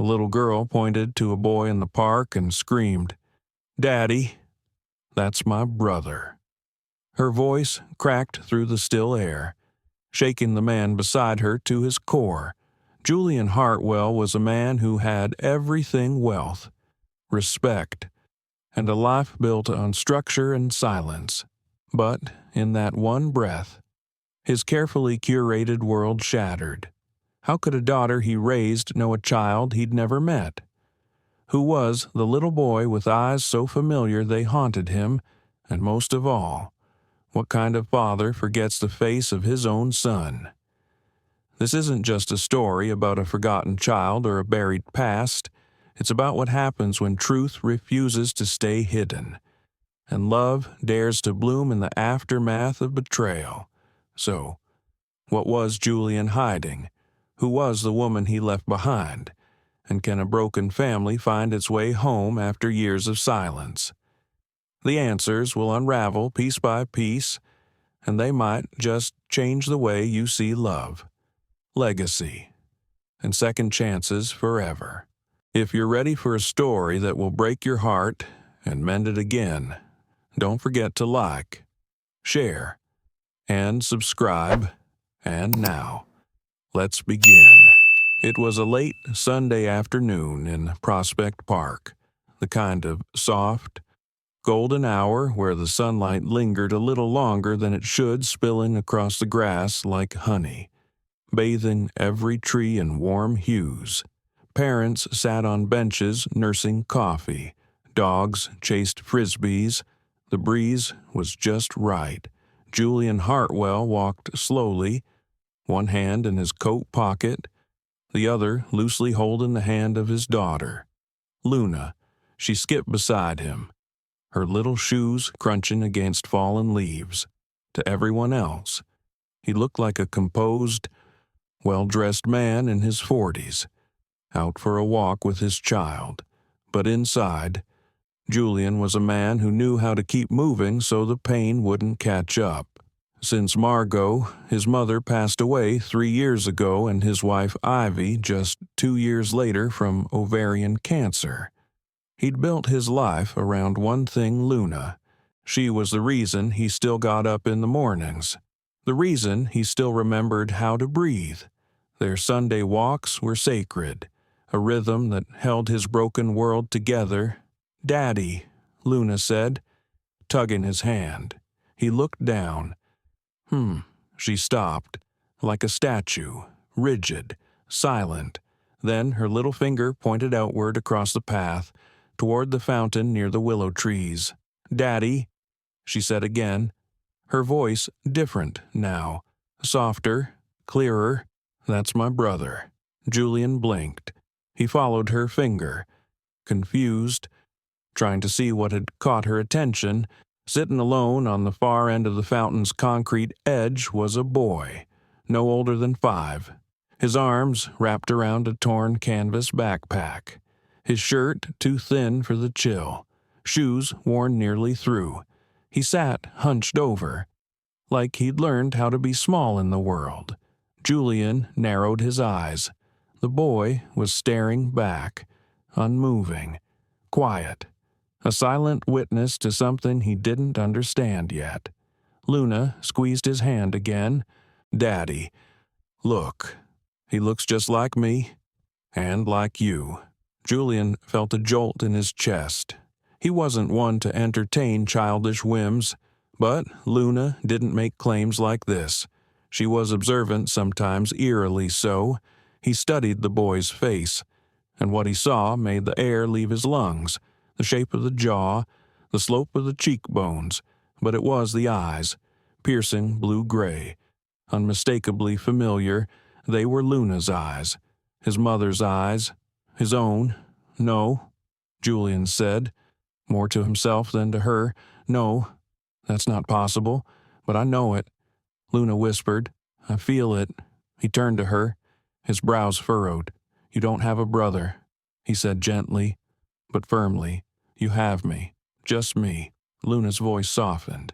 little girl pointed to a boy in the park and screamed, "Daddy, that's my brother." Her voice cracked through the still air, shaking the man beside her to his core. Julian Hartwell was a man who had everything: wealth, respect, and a life built on structure and silence. But in that one breath, his carefully curated world shattered. How could a daughter he raised know a child he'd never met? Who was the little boy with eyes so familiar they haunted him? And most of all, what kind of father forgets the face of his own son? This isn't just a story about a forgotten child or a buried past. It's about what happens when truth refuses to stay hidden, and love dares to bloom in the aftermath of betrayal. So, what was Julian hiding? Who was the woman he left behind? And can a broken family find its way home after years of silence? The answers will unravel piece by piece, and they might just change the way you see love, legacy, and second chances forever. If you're ready for a story that will break your heart and mend it again, don't forget to like, share, and subscribe. And now, let's begin. It was a late Sunday afternoon in Prospect Park, the kind of soft, golden hour where the sunlight lingered a little longer than it should, spilling across the grass like honey, bathing every tree in warm hues. Parents sat on benches nursing coffee. Dogs chased frisbees. The breeze was just right. Julian Hartwell walked slowly, one hand in his coat pocket, the other loosely holding the hand of his daughter, Luna. She skipped beside him, her little shoes crunching against fallen leaves. To everyone else, he looked like a composed, well-dressed man in his 40s, out for a walk with his child. But inside, Julian was a man who knew how to keep moving so the pain wouldn't catch up. Since Margot, his mother, passed away 3 years ago, and his wife Ivy just 2 years later from ovarian cancer, he'd built his life around one thing: Luna. She was the reason he still got up in the mornings, the reason he still remembered how to breathe. Their Sunday walks were sacred, a rhythm that held his broken world together. "Daddy," Luna said, tugging his hand. He looked down. She stopped, like a statue, rigid, silent. Then her little finger pointed outward across the path, toward the fountain near the willow trees. "Daddy," she said again, her voice different now, softer, clearer. "That's my brother." Julian blinked. He followed her finger, confused, trying to see what had caught her attention. Sitting alone on the far end of the fountain's concrete edge was a boy, no older than 5, his arms wrapped around a torn canvas backpack, his shirt too thin for the chill, shoes worn nearly through. He sat hunched over, like he'd learned how to be small in the world. Julian narrowed his eyes. The boy was staring back, unmoving, quiet, a silent witness to something he didn't understand yet. Luna squeezed his hand again. "Daddy, look. He looks just like me, and like you." Julian felt a jolt in his chest. He wasn't one to entertain childish whims, but Luna didn't make claims like this. She was observant, sometimes eerily so. He studied the boy's face, and what he saw made the air leave his lungs. The shape of the jaw, the slope of the cheekbones, but it was the eyes, piercing blue-gray, unmistakably familiar. They were Luna's eyes, his mother's eyes, his own. "No," Julian said, more to himself than to her. "No, that's not possible, but I know it," Luna whispered. "I feel it." He turned to her, his brows furrowed. "You don't have a brother," he said gently, but firmly. "You have me, just me." Luna's voice softened,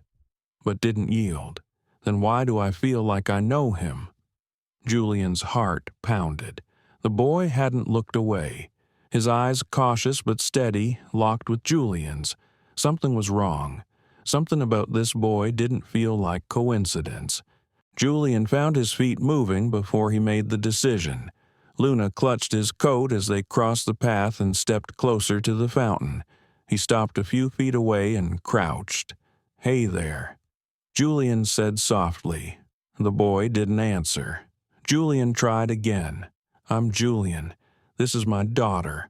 but didn't yield. "Then why do I feel like I know him?" Julian's heart pounded. The boy hadn't looked away. His eyes, cautious but steady, locked with Julian's. Something was wrong. Something about this boy didn't feel like coincidence. Julian found his feet moving before he made the decision. Luna clutched his coat as they crossed the path and stepped closer to the fountain. He stopped a few feet away and crouched. "Hey there," Julian said softly. The boy didn't answer. Julian tried again. "I'm Julian. This is my daughter,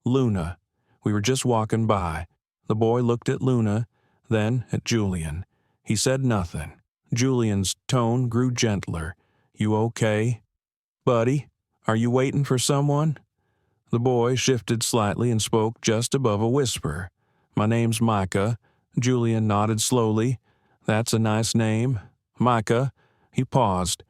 Luna. We were just walking by." The boy looked at Luna, then at Julian. He said nothing. Julian's tone grew gentler. "You okay? Buddy, are you waiting for someone?" The boy shifted slightly and spoke just above a whisper. "My name's Micah." Julian nodded slowly. "That's a nice name. Micah." He paused,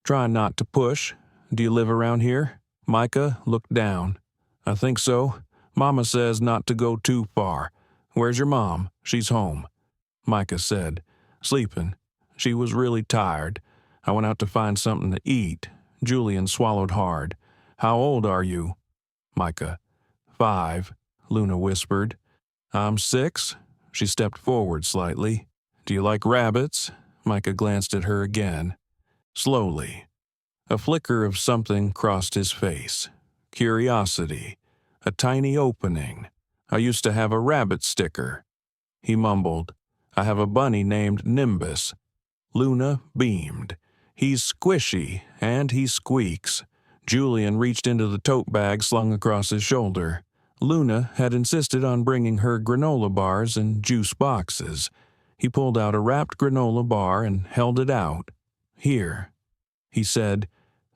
trying not to push. "Do you live around here?" Micah looked down. "I think so. Mama says not to go too far. Where's your mom?" "She's home," Micah said. "Sleeping. She was really tired. I went out to find something to eat." Julian swallowed hard. "How old are you?" Micah. "5," Luna whispered. "I'm 6." She stepped forward slightly. "Do you like rabbits?" Micah glanced at her again. Slowly. A flicker of something crossed his face. Curiosity. A tiny opening. "I used to have a rabbit sticker." He mumbled. "I have a bunny named Nimbus." Luna beamed. "He's squishy, and he squeaks." Julian reached into the tote bag slung across his shoulder. Luna had insisted on bringing her granola bars and juice boxes. He pulled out a wrapped granola bar and held it out. "Here," he said.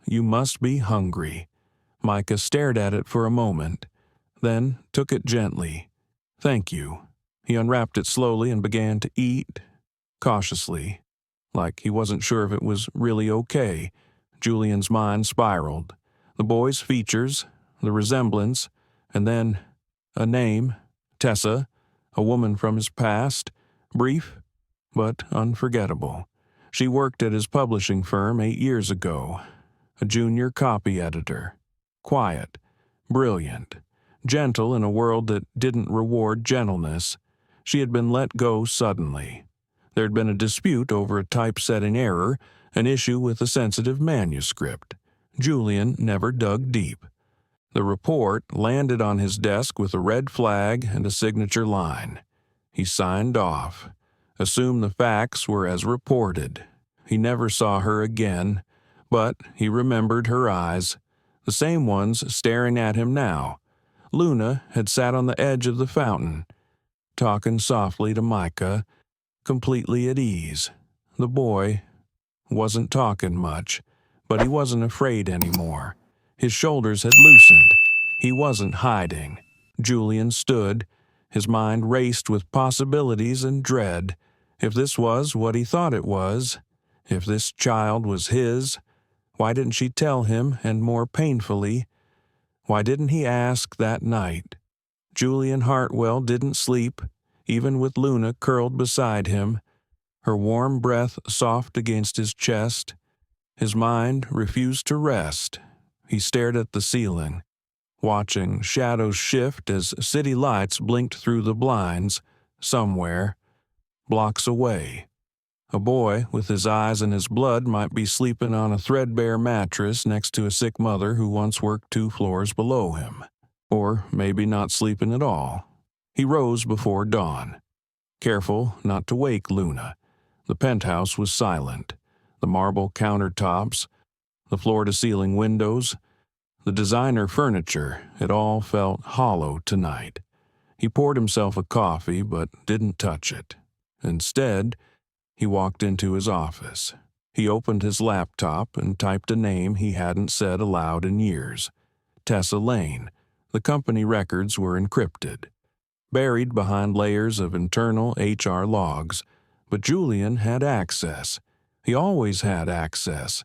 "You must be hungry." Micah stared at it for a moment, then took it gently. "Thank you." He unwrapped it slowly and began to eat, cautiously, like he wasn't sure if it was really okay. Julian's mind spiraled. The boy's features, the resemblance, and then a name, Tessa, a woman from his past, brief but unforgettable. She worked at his publishing firm 8 years ago, a junior copy editor. Quiet, brilliant, gentle in a world that didn't reward gentleness. She had been let go suddenly. There had been a dispute over a typesetting error, an issue with a sensitive manuscript. Julian never dug deep. The report landed on his desk with a red flag and a signature line. He signed off, assumed the facts were as reported. He never saw her again, but he remembered her eyes, the same ones staring at him now. Luna had sat on the edge of the fountain, talking softly to Micah, completely at ease. The boy wasn't talking much, but he wasn't afraid anymore. His shoulders had loosened. He wasn't hiding. Julian stood. His mind raced with possibilities and dread. If this was what he thought it was, if this child was his, why didn't she tell him, and more painfully, why didn't he ask that night? Julian Hartwell didn't sleep, even with Luna curled beside him, her warm breath soft against his chest. His mind refused to rest. He stared at the ceiling, watching shadows shift as city lights blinked through the blinds, somewhere, blocks away. A boy with his eyes in his blood might be sleeping on a threadbare mattress next to a sick mother who once worked 2 floors below him. Or maybe not sleeping at all. He rose before dawn, careful not to wake Luna. The penthouse was silent. The marble countertops, the floor-to-ceiling windows, the designer furniture, it all felt hollow tonight. He poured himself a coffee but didn't touch it. Instead, he walked into his office. He opened his laptop and typed a name he hadn't said aloud in years. Tessa Lane. The company records were encrypted, buried behind layers of internal HR logs. But Julian had access. He always had access.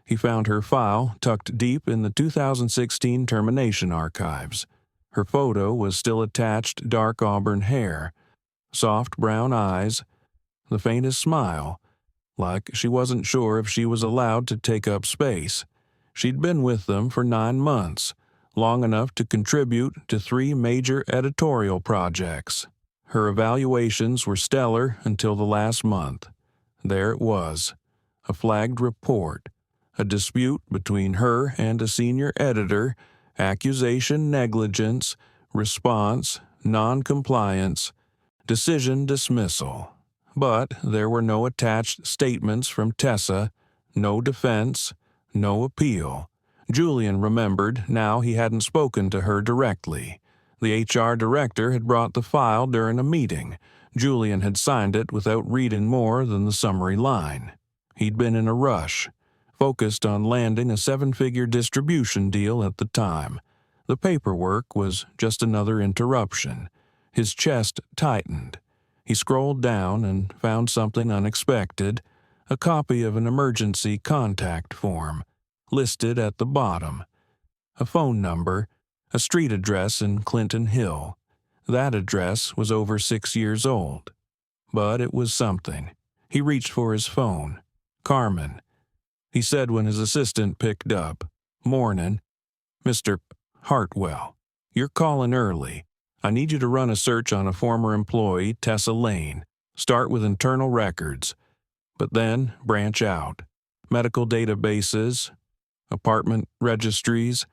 He found her file tucked deep in the 2016 termination archives. Her photo was still attached, dark auburn hair, soft brown eyes, the faintest smile, like she wasn't sure if she was allowed to take up space. She'd been with them for 9 months, long enough to contribute to 3 major editorial projects. Her evaluations were stellar until the last month. There it was, a flagged report, a dispute between her and a senior editor, accusation negligence, response non-compliance, decision dismissal. But there were no attached statements from Tessa, no defense, no appeal. Julian remembered now he hadn't spoken to her directly. The HR director had brought the file during a meeting. Julian had signed it without reading more than the summary line. He'd been in a rush, focused on landing a 7-figure distribution deal at the time. The paperwork was just another interruption. His chest tightened. He scrolled down and found something unexpected, a copy of an emergency contact form, listed at the bottom. A phone number, a street address in Clinton Hill. That address was over 6 years old. But it was something. He reached for his phone. Carmen. He said when his assistant picked up. Morning. Mr. Hartwell, you're calling early. I need you to run a search on a former employee, Tessa Lane. Start with internal records, but then branch out. Medical databases, apartment registries,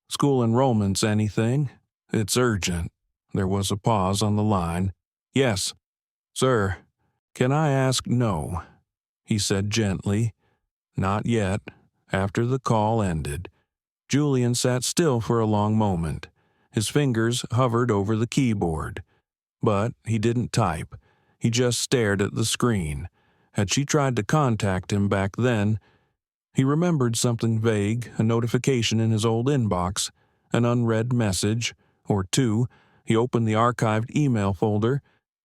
school enrollments, anything. It's urgent. There was a pause on the line. Yes, sir. Can I ask? No, he said gently. Not yet. After the call ended. Julian sat still for a long moment. His fingers hovered over the keyboard. But he didn't type. He just stared at the screen. Had she tried to contact him back then? He remembered something vague, a notification in his old inbox, an unread message, or 2. He opened the archived email folder,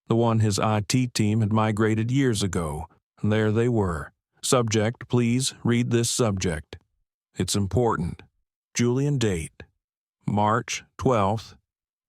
the one his IT team had migrated years ago. There they were. Subject, please read this subject. It's important. Julian date. March 12th,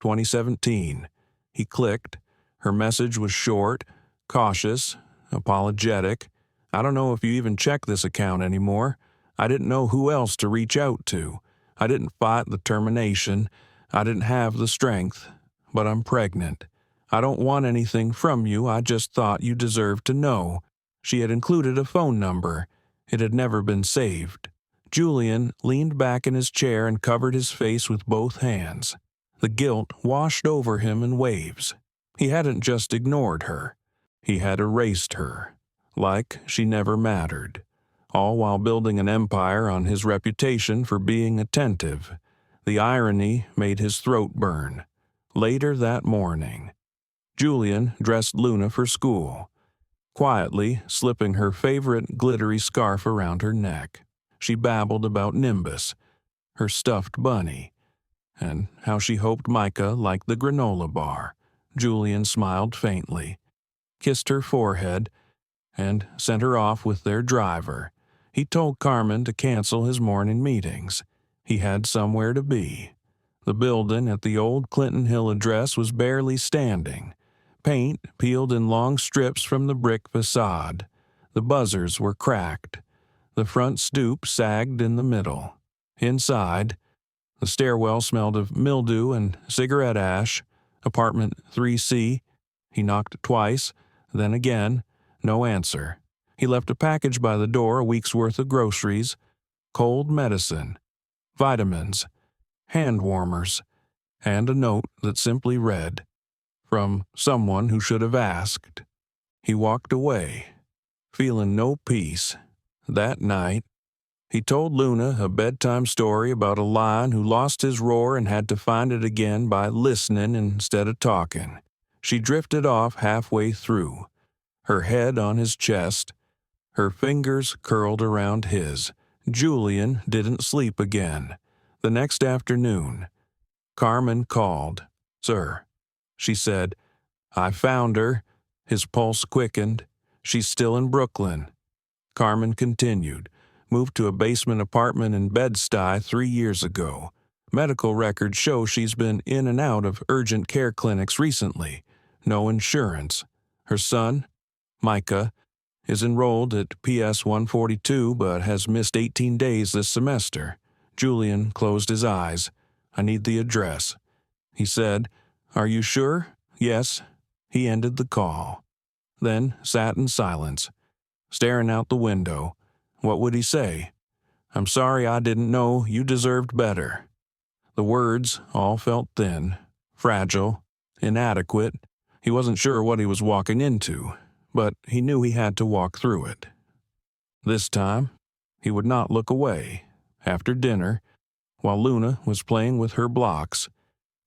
2017. He clicked. Her message was short, cautious, apologetic. I don't know if you even check this account anymore. I didn't know who else to reach out to. I didn't fight the termination. I didn't have the strength. But I'm pregnant. I don't want anything from you. I just thought you deserved to know. She had included a phone number. It had never been saved. Julian leaned back in his chair and covered his face with both hands. The guilt washed over him in waves. He hadn't just ignored her. He had erased her, like she never mattered, all while building an empire on his reputation for being attentive. The irony made his throat burn. Later that morning, Julian dressed Luna for school, quietly slipping her favorite glittery scarf around her neck. She babbled about Nimbus, her stuffed bunny, and how she hoped Micah liked the granola bar. Julian smiled faintly, kissed her forehead, and sent her off with their driver. He told Carmen to cancel his morning meetings. He had somewhere to be. The building at the old Clinton Hill address was barely standing. Paint peeled in long strips from the brick facade. The buzzers were cracked. The front stoop sagged in the middle. Inside, the stairwell smelled of mildew and cigarette ash. Apartment 3C. He knocked twice, then again. No answer. He left a package by the door, a week's worth of groceries, cold medicine, vitamins, hand warmers, and a note that simply read, "From someone who should have asked." He walked away, feeling no peace. That night, he told Luna a bedtime story about a lion who lost his roar and had to find it again by listening instead of talking. She drifted off halfway through, her head on his chest, her fingers curled around his. Julian didn't sleep again. The next afternoon, Carmen called. "Sir," she said. "I found her." His pulse quickened. "She's still in Brooklyn." Carmen continued. "Moved to a basement apartment in Bed-Stuy 3 years ago. Medical records show she's been in and out of urgent care clinics recently. No insurance. Her son, Micah, is enrolled at PS 142 but has missed 18 days this semester." Julian closed his eyes. I need the address." He said, "Are you sure?" "Yes." He ended the call, then sat in silence, staring out the window. What would he say? "I'm sorry I didn't know you deserved better." The words all felt thin, fragile, inadequate. He wasn't sure what he was walking into, but he knew he had to walk through it. This time, he would not look away. After dinner, while Luna was playing with her blocks,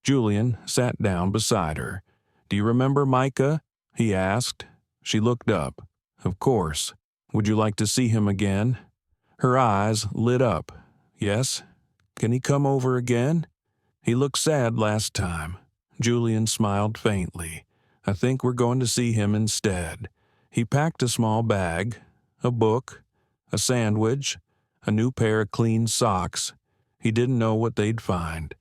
Julian sat down beside her. "Do you remember Micah?" he asked. She looked up. "Of course. Would you like to see him again?" Her eyes lit up. "Yes. Can he come over again? He looked sad last time." Julian smiled faintly. "I think we're going to see him instead." He packed a small bag, a book, a sandwich, a new pair of clean socks. He didn't know what they'd find,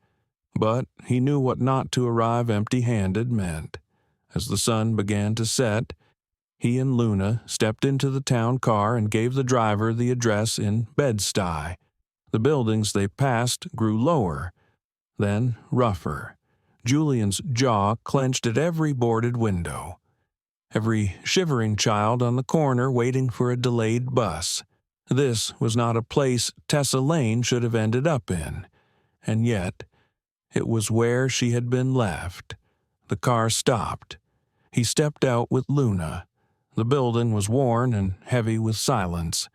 but he knew what not to arrive empty-handed meant. As the sun began to set, he and Luna stepped into the town car and gave the driver the address in Bed-Stuy. The buildings they passed grew lower, then rougher. Julian's jaw clenched at every boarded window, every shivering child on the corner waiting for a delayed bus. This was not a place Tessa Lane should have ended up in, and yet it was where she had been left. The car stopped. He stepped out with Luna. The building was worn and heavy with silence.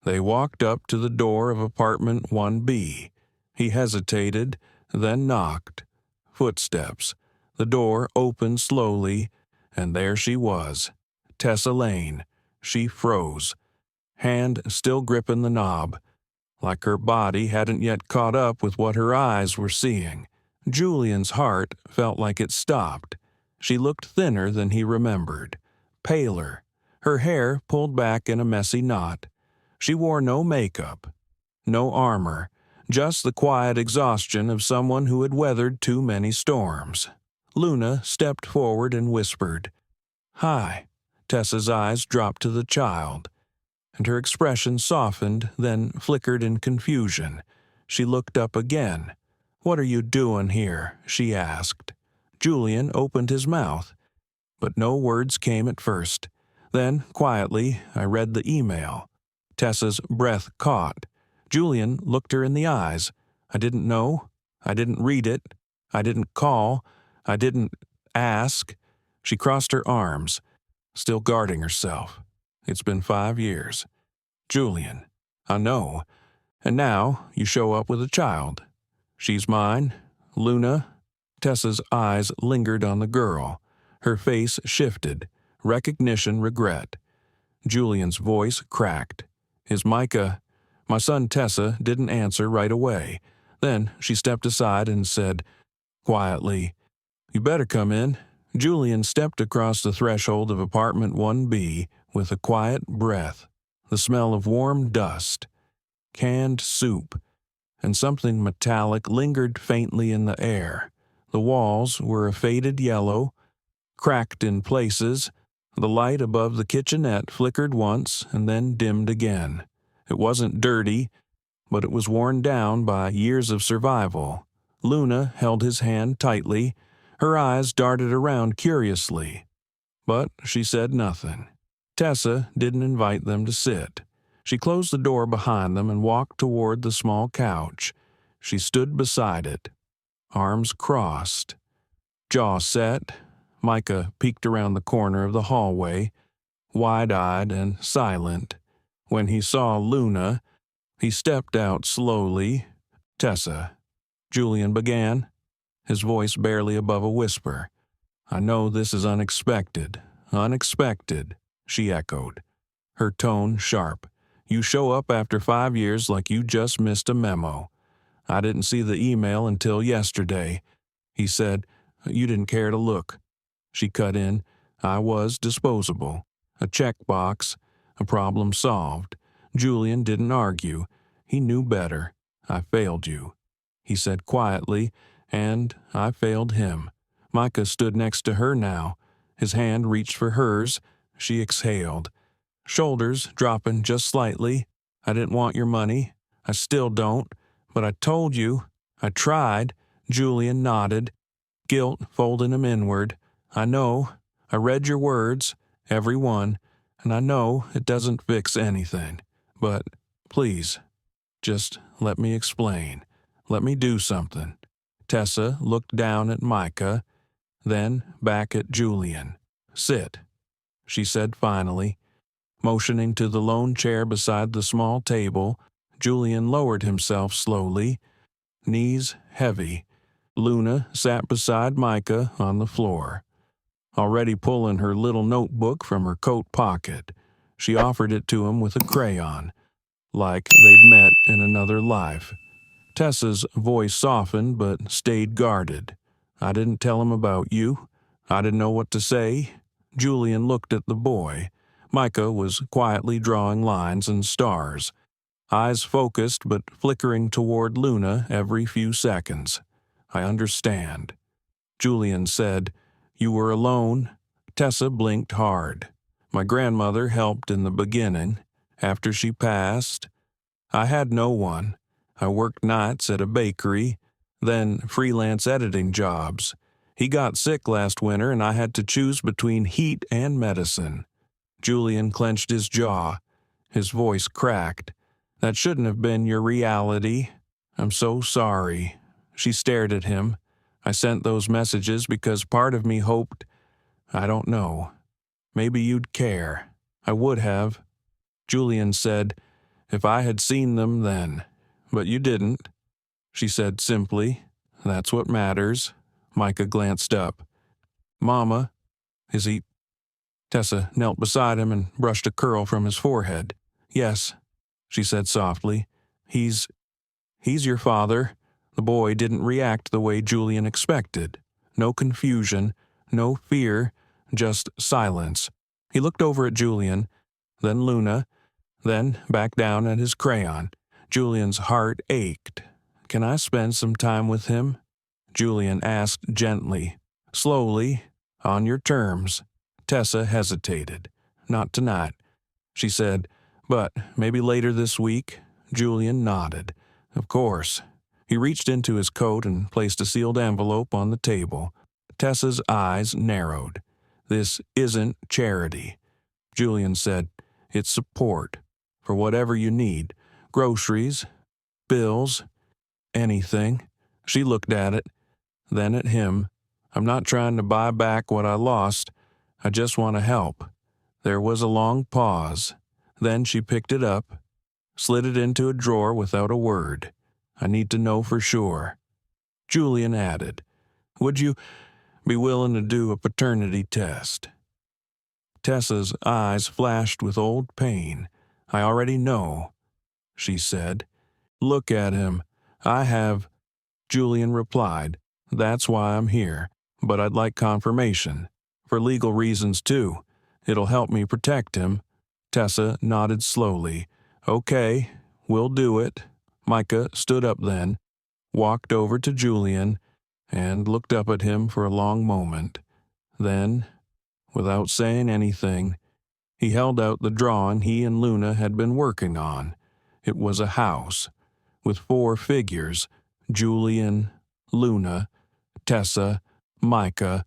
They walked up to the door of apartment 1B. He hesitated, then knocked. Footsteps. The door opened slowly, and there she was, Tessa Lane. She froze, hand still gripping the knob, like her body hadn't yet caught up with what her eyes were seeing. Julian's heart felt like it stopped. She looked thinner than he remembered, paler, her hair pulled back in a messy knot. She wore no makeup, no armor, just the quiet exhaustion of someone who had weathered too many storms. Luna stepped forward and whispered, "Hi." Tessa's eyes dropped to the child, and her expression softened, then flickered in confusion. She looked up again. "What are you doing here?" she asked. Julian opened his mouth, but no words came at first. Then, quietly, I read the email. Tessa's breath caught. Julian looked her in the eyes. "I didn't know. I didn't read it. I didn't call. I didn't ask." She crossed her arms, still guarding herself. "It's been 5 years. Julian, I know. And now you show up with a child. She's mine. Luna." Tessa's eyes lingered on the girl. Her face shifted. Recognition, regret. Julian's voice cracked. "Is Micah—" My son Tessa didn't answer right away. Then she stepped aside and said, quietly, "You better come in." Julian stepped across the threshold of apartment 1B with a quiet breath, the smell of warm dust, canned soup, and something metallic lingered faintly in the air. The walls were a faded yellow, cracked in places. The light above the kitchenette flickered once and then dimmed again. It wasn't dirty, but it was worn down by years of survival. Luna held his hand tightly. Her eyes darted around curiously, but she said nothing. Tessa didn't invite them to sit. She closed the door behind them and walked toward the small couch. She stood beside it, arms crossed, jaw set. Micah peeked around the corner of the hallway, wide-eyed and silent. When he saw Luna, he stepped out slowly. "Tessa," Julian began, his voice barely above a whisper. "I know this is unexpected." "Unexpected," she echoed, her tone sharp. "You show up after 5 years like you just missed a memo. I didn't see the email until yesterday." He said, "You didn't care to look." She cut in, "I was disposable. A checkbox, a problem solved." Julian didn't argue. He knew better. "I failed you," he said quietly, "and I failed him." Micah stood next to her now. His hand reached for hers. She exhaled, shoulders dropping just slightly. "I didn't want your money. I still don't. But I told you. I tried. Julian nodded, guilt folding him inward. I know. I read your words, every one, and I know it doesn't fix anything. But please, just let me explain. Let me do something. Tessa looked down at Micah, then back at Julian. Sit, she said finally. Motioning to the lone chair beside the small table, Julian lowered himself slowly, knees heavy. Luna sat beside Micah on the floor, already pulling her little notebook from her coat pocket. She offered it to him with a crayon, like they'd met in another life. Tessa's voice softened but stayed guarded. I didn't tell him about you. I didn't know what to say. Julian looked at the boy. Micah was quietly drawing lines and stars, eyes focused but flickering toward Luna every few seconds. I understand. Julian said, You were alone? Tessa blinked hard. My grandmother helped in the beginning. After she passed, I had no one. I worked nights at a bakery, then freelance editing jobs. He got sick last winter and I had to choose between heat and medicine. Julian clenched his jaw. His voice cracked. That shouldn't have been your reality. I'm so sorry. She stared at him. I sent those messages because part of me hoped, I don't know, maybe you'd care. I would have. Julian said, If I had seen them then. But you didn't. She said simply, That's what matters. Micah glanced up. Mama, is he? Tessa knelt beside him and brushed a curl from his forehead. Yes, she said softly. He's your father. The boy didn't react the way Julian expected. No confusion, no fear, just silence. He looked over at Julian, then Luna, then back down at his crayon. Julian's heart ached. Can I spend some time with him? Julian asked gently, slowly, on your terms. Tessa hesitated. Not tonight, she said, but maybe later this week. Julian nodded. Of course. He reached into his coat and placed a sealed envelope on the table. Tessa's eyes narrowed. This isn't charity. Julian said, It's support. For whatever you need. Groceries, bills, anything. She looked at it, then at him. I'm not trying to buy back what I lost. I just want to help. There was a long pause. Then she picked it up, slid it into a drawer without a word. I need to know for sure. Julian added, Would you be willing to do a paternity test? Tessa's eyes flashed with old pain. I already know, she said. Look at him. I have, Julian replied. That's why I'm here. But I'd like confirmation. For legal reasons, too. It'll help me protect him. Tessa nodded slowly. Okay, we'll do it. Micah stood up then, walked over to Julian, and looked up at him for a long moment. Then, without saying anything, he held out the drawing he and Luna had been working on. It was a house, with 4 figures, Julian, Luna, Tessa, Micah.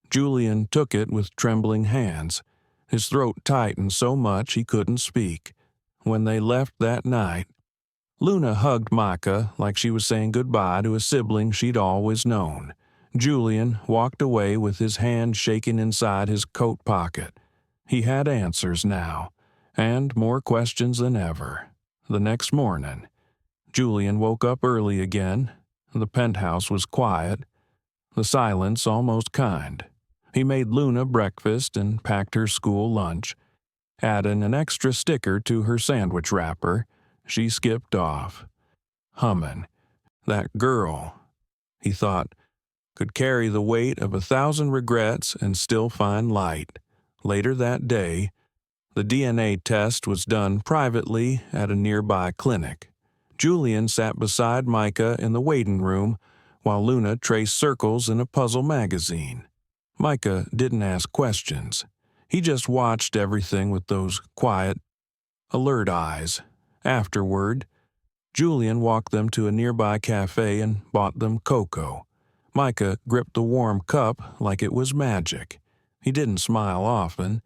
Julian took it with trembling hands. His throat tightened so much he couldn't speak. When they left that night, Luna hugged Micah like she was saying goodbye to a sibling she'd always known. Julian walked away with his hand shaking inside his coat pocket. He had answers now, and more questions than ever. The next morning, Julian woke up early again. The penthouse was quiet, the silence almost kind. He made Luna breakfast and packed her school lunch. Adding an extra sticker to her sandwich wrapper, she skipped off, humming. That girl, he thought, could carry the weight of 1,000 regrets and still find light. Later that day, the DNA test was done privately at a nearby clinic. Julian sat beside Micah in the waiting room while Luna traced circles in a puzzle magazine. Micah didn't ask questions. He just watched everything with those quiet, alert eyes. Afterward, Julian walked them to a nearby cafe and bought them cocoa. Micah gripped the warm cup like it was magic. He didn't smile often,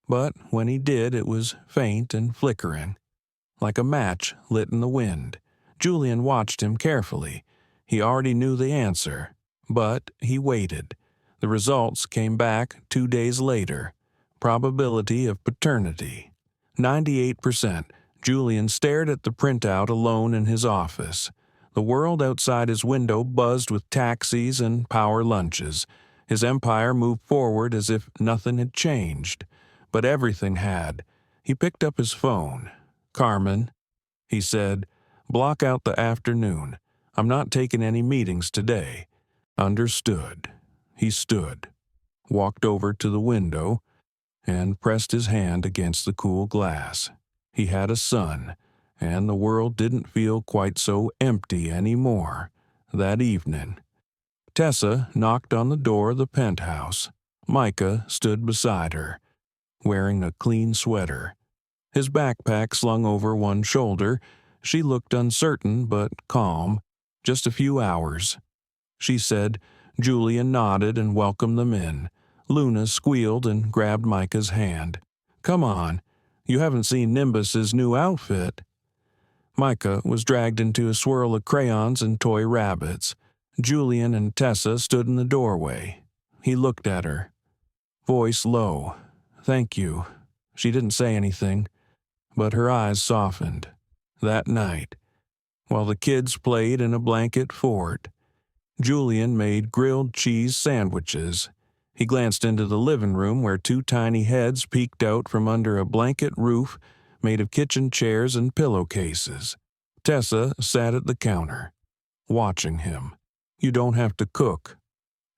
but when he did it was faint and flickering, like a match lit in the wind. Julian watched him carefully. He already knew the answer, but he waited. The results came back 2 days later. Probability of paternity: 98%. Julian stared at the printout alone in his office. The world outside his window buzzed with taxis and power lunches. His empire moved forward as if nothing had changed. But everything had. He picked up his phone. "Carmen," he said, "block out the afternoon. I'm not taking any meetings today." "Understood." He stood, walked over to the window, and pressed his hand against the cool glass. He had a son, and the world didn't feel quite so empty anymore. That evening, Tessa knocked on the door of the penthouse. Micah stood beside her, wearing a clean sweater, his backpack slung over one shoulder. She looked uncertain but calm. "Just a few hours," she said. Julian nodded and welcomed them in. Luna squealed and grabbed Micah's hand. "Come on, you haven't seen Nimbus's new outfit." Micah was dragged into a swirl of crayons and toy rabbits. Julian and Tessa stood in the doorway. He looked at her, voice low. "Thank you." She didn't say anything, but her eyes softened. That night, while the kids played in a blanket fort, Julian made grilled cheese sandwiches. He glanced into the living room where 2 tiny heads peeked out from under a blanket roof made of kitchen chairs and pillowcases. Tessa sat at the counter, watching him. "You don't have to cook,"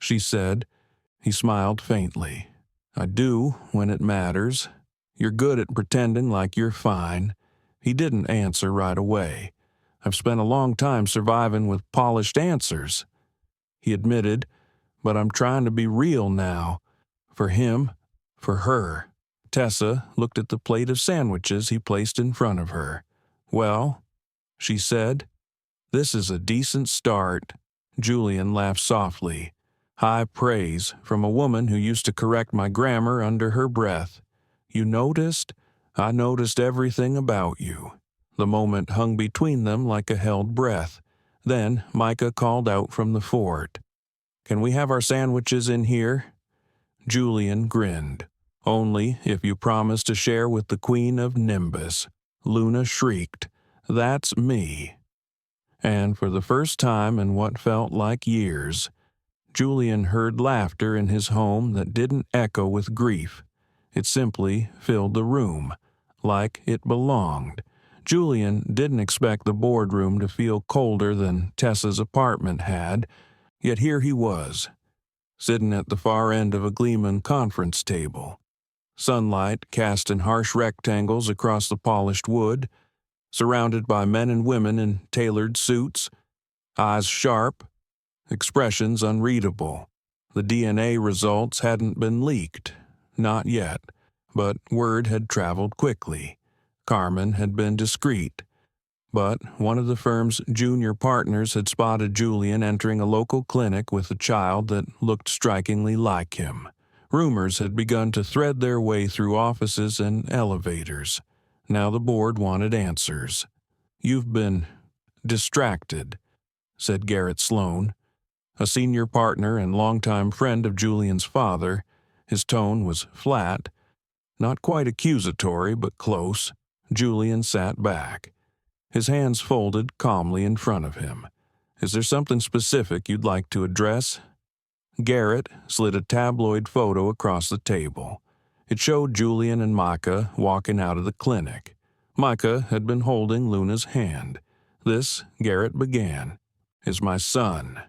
she said. He smiled faintly. "I do when it matters. You're good at pretending like you're fine." He didn't answer right away. "I've spent a long time surviving with polished answers," he admitted, "but I'm trying to be real now. For him, for her." Tessa looked at the plate of sandwiches he placed in front of her. "Well," she said, "this is a decent start." Julian laughed softly. "High praise from a woman who used to correct my grammar under her breath. You noticed? I noticed everything about you." The moment hung between them like a held breath. Then Micah called out from the fort, "Can we have our sandwiches in here?" Julian grinned. "Only if you promise to share with the Queen of Nimbus." Luna shrieked, "That's me." And for the first time in what felt like years, Julian heard laughter in his home that didn't echo with grief. It simply filled the room, like it belonged. Julian didn't expect the boardroom to feel colder than Tessa's apartment had, yet here he was, sitting at the far end of a gleaming conference table. Sunlight cast in harsh rectangles across the polished wood, surrounded by men and women in tailored suits, eyes sharp, expressions unreadable. The DNA results hadn't been leaked, not yet, but word had traveled quickly. Carmen had been discreet, but one of the firm's junior partners had spotted Julian entering a local clinic with a child that looked strikingly like him. Rumors had begun to thread their way through offices and elevators. Now the board wanted answers. "You've been distracted," said Garrett Sloan, a senior partner and longtime friend of Julian's father. His tone was flat, not quite accusatory, but close. Julian sat back, his hands folded calmly in front of him. "Is there something specific you'd like to address?" Garrett slid a tabloid photo across the table. It showed Julian and Micah walking out of the clinic. Micah had been holding Luna's hand. "This," Garrett began, "is my son,"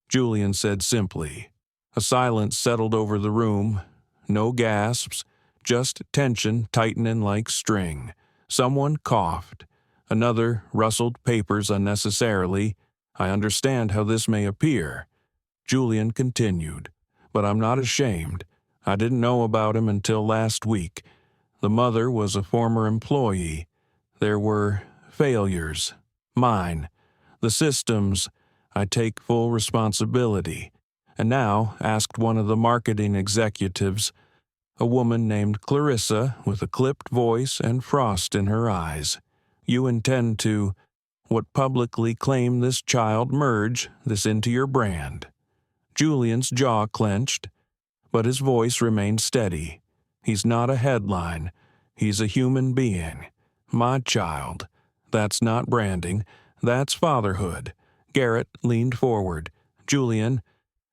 Julian said simply. A silence settled over the room. No gasps, just tension tightening like string. Someone coughed. Another rustled papers unnecessarily. "I understand how this may appear," Julian continued, "but I'm not ashamed. I didn't know about him until last week. The mother was a former employee. There were failures. Mine. The systems. I take full responsibility. And now asked one of the marketing executives, a woman named Clarissa with a clipped voice and frost in her eyes, you intend to, what publicly claim this child, merge this into your brand. Julian's jaw clenched, but his voice remained steady. He's not a headline. He's a human being. My child. That's not branding. That's fatherhood. Garrett leaned forward. Julian,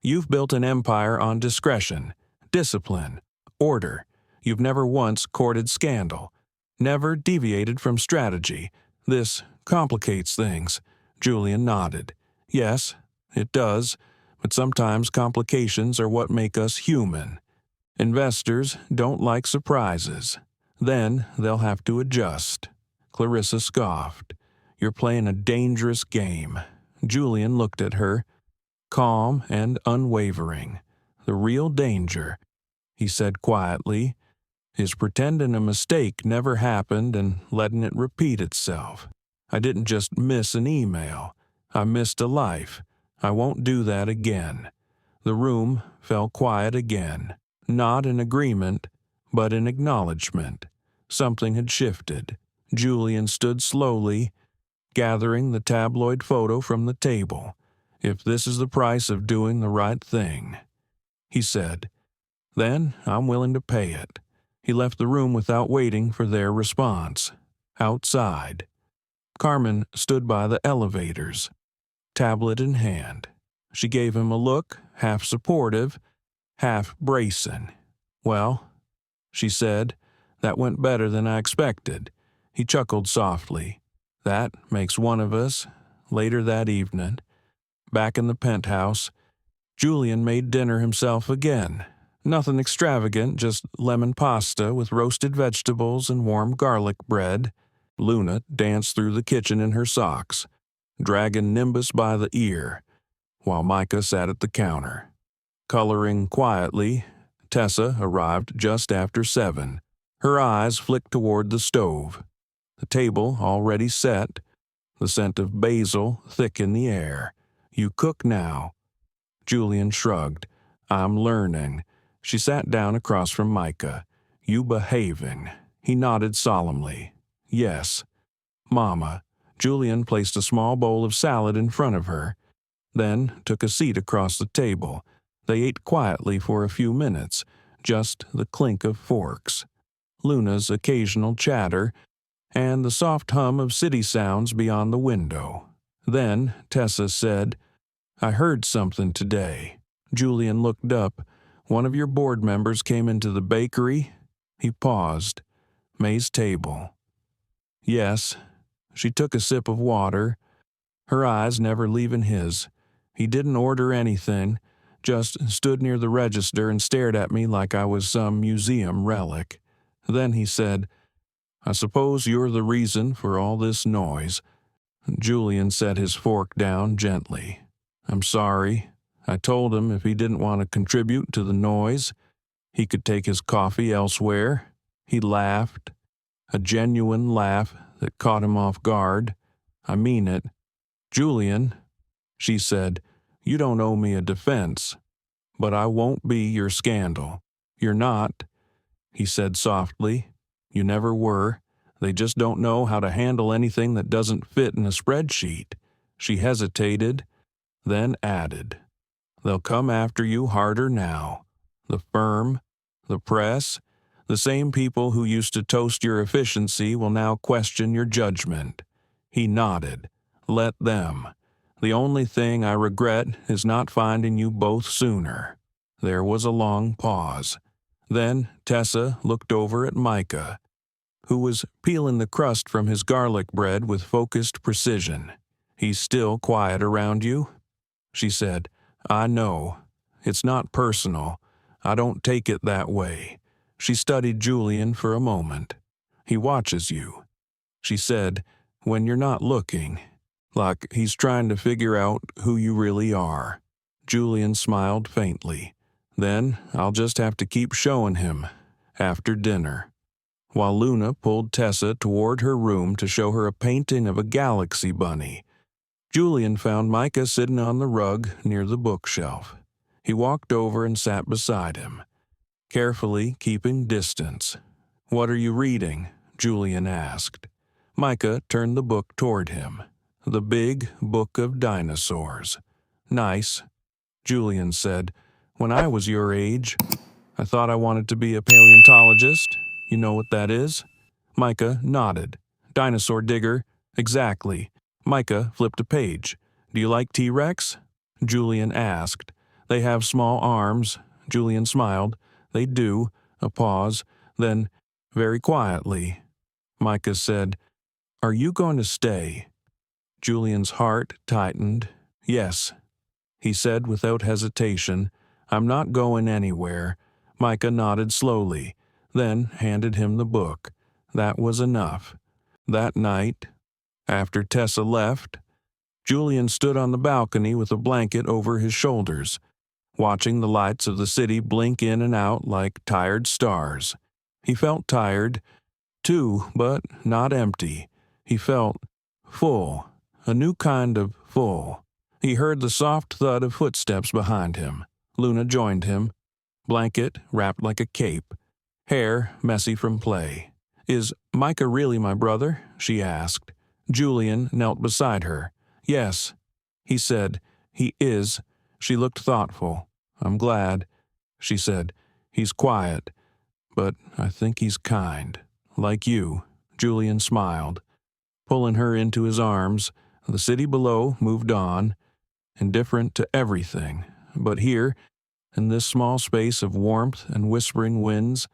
you've built an empire on discretion, discipline, order. You've never once courted scandal. Never deviated from strategy. This complicates things. Julian nodded. Yes, it does, but sometimes complications are what make us human. Investors don't like surprises. Then they'll have to adjust. Clarissa scoffed. You're playing a dangerous game. Julian looked at her, calm and unwavering. The real danger, he said quietly, is pretending a mistake never happened and letting it repeat itself. I didn't just miss an email. I missed a life. I won't do that again. The room fell quiet again. Not in agreement, but in acknowledgement. Something had shifted. Julian stood slowly, gathering the tabloid photo from the table. If this is the price of doing the right thing, he said, then I'm willing to pay it. He left the room without waiting for their response. Outside, Carmen stood by the elevators, tablet in hand. She gave him a look, half supportive, half bracing. Well, she said, that went better than I expected. He chuckled softly. That makes one of us. Later that evening, back in the penthouse, Julian made dinner himself again. Nothing extravagant, just lemon pasta with roasted vegetables and warm garlic bread. Luna danced through the kitchen in her socks, dragging Nimbus by the ear, while Micah sat at the counter. Coloring quietly, Tessa arrived just after 7. Her eyes flicked toward the stove. The table already set, the scent of basil thick in the air. You cook now. Julian shrugged. I'm learning. She sat down across from Micah. You behaving. He nodded solemnly. Yes. Mama. Julian placed a small bowl of salad in front of her, then took a seat across the table. They ate quietly for a few minutes, just the clink of forks, Luna's occasional chatter, and the soft hum of city sounds beyond the window. Then Tessa said, I heard something today. Julian looked up. One of your board members came into the bakery. He paused. May's table. Yes. She took a sip of water, her eyes never leaving his. He didn't order anything, just stood near the register and stared at me like I was some museum relic. Then he said, I suppose you're the reason for all this noise. Julian set his fork down gently. I'm sorry. I told him if he didn't want to contribute to the noise, he could take his coffee elsewhere. He laughed, a genuine laugh that caught him off guard. I mean it. Julian, she said, you don't owe me a defense, but I won't be your scandal. You're not, he said softly. You never were. They just don't know how to handle anything that doesn't fit in a spreadsheet. She hesitated, then added, they'll come after you harder now. The firm, the press, the same people who used to toast your efficiency will now question your judgment. He nodded. Let them. The only thing I regret is not finding you both sooner. There was a long pause. Then Tessa looked over at Micah, who was peeling the crust from his garlic bread with focused precision. He's still quiet around you? She said, I know. It's not personal. I don't take it that way. She studied Julian for a moment. He watches you. She said, when you're not looking, like he's trying to figure out who you really are. Julian smiled faintly. Then I'll just have to keep showing him after dinner. While Luna pulled Tessa toward her room to show her a painting of a galaxy bunny, Julian found Micah sitting on the rug near the bookshelf. He walked over and sat beside him, carefully keeping distance. "What are you reading?" Julian asked. Micah turned the book toward him. "The Big Book of Dinosaurs." "Nice," Julian said. "When I was your age, I thought I wanted to be a paleontologist. You know what that is?" Micah nodded. "Dinosaur digger." "Exactly." Micah flipped a page. "Do you like T-Rex?" Julian asked. "They have small arms." Julian smiled. "They do." A pause. Then, very quietly, Micah said, "Are you going to stay?" Julian's heart tightened. "Yes," he said without hesitation. "I'm not going anywhere." Micah nodded slowly, then handed him the book. That was enough. That night, after Tessa left, Julian stood on the balcony with a blanket over his shoulders, watching the lights of the city blink in and out like tired stars. He felt tired, too, but not empty. He felt full, a new kind of full. He heard the soft thud of footsteps behind him. Luna joined him, blanket wrapped like a cape, hair messy from play. "Is Micah really my brother?" she asked. Julian knelt beside her. "Yes," he said. "He is." She looked thoughtful. "I'm glad," she said. "He's quiet, but I think he's kind. Like you." Julian smiled. Pulling her into his arms, the city below moved on, indifferent to everything. But here, in this small space of warmth and whispering winds,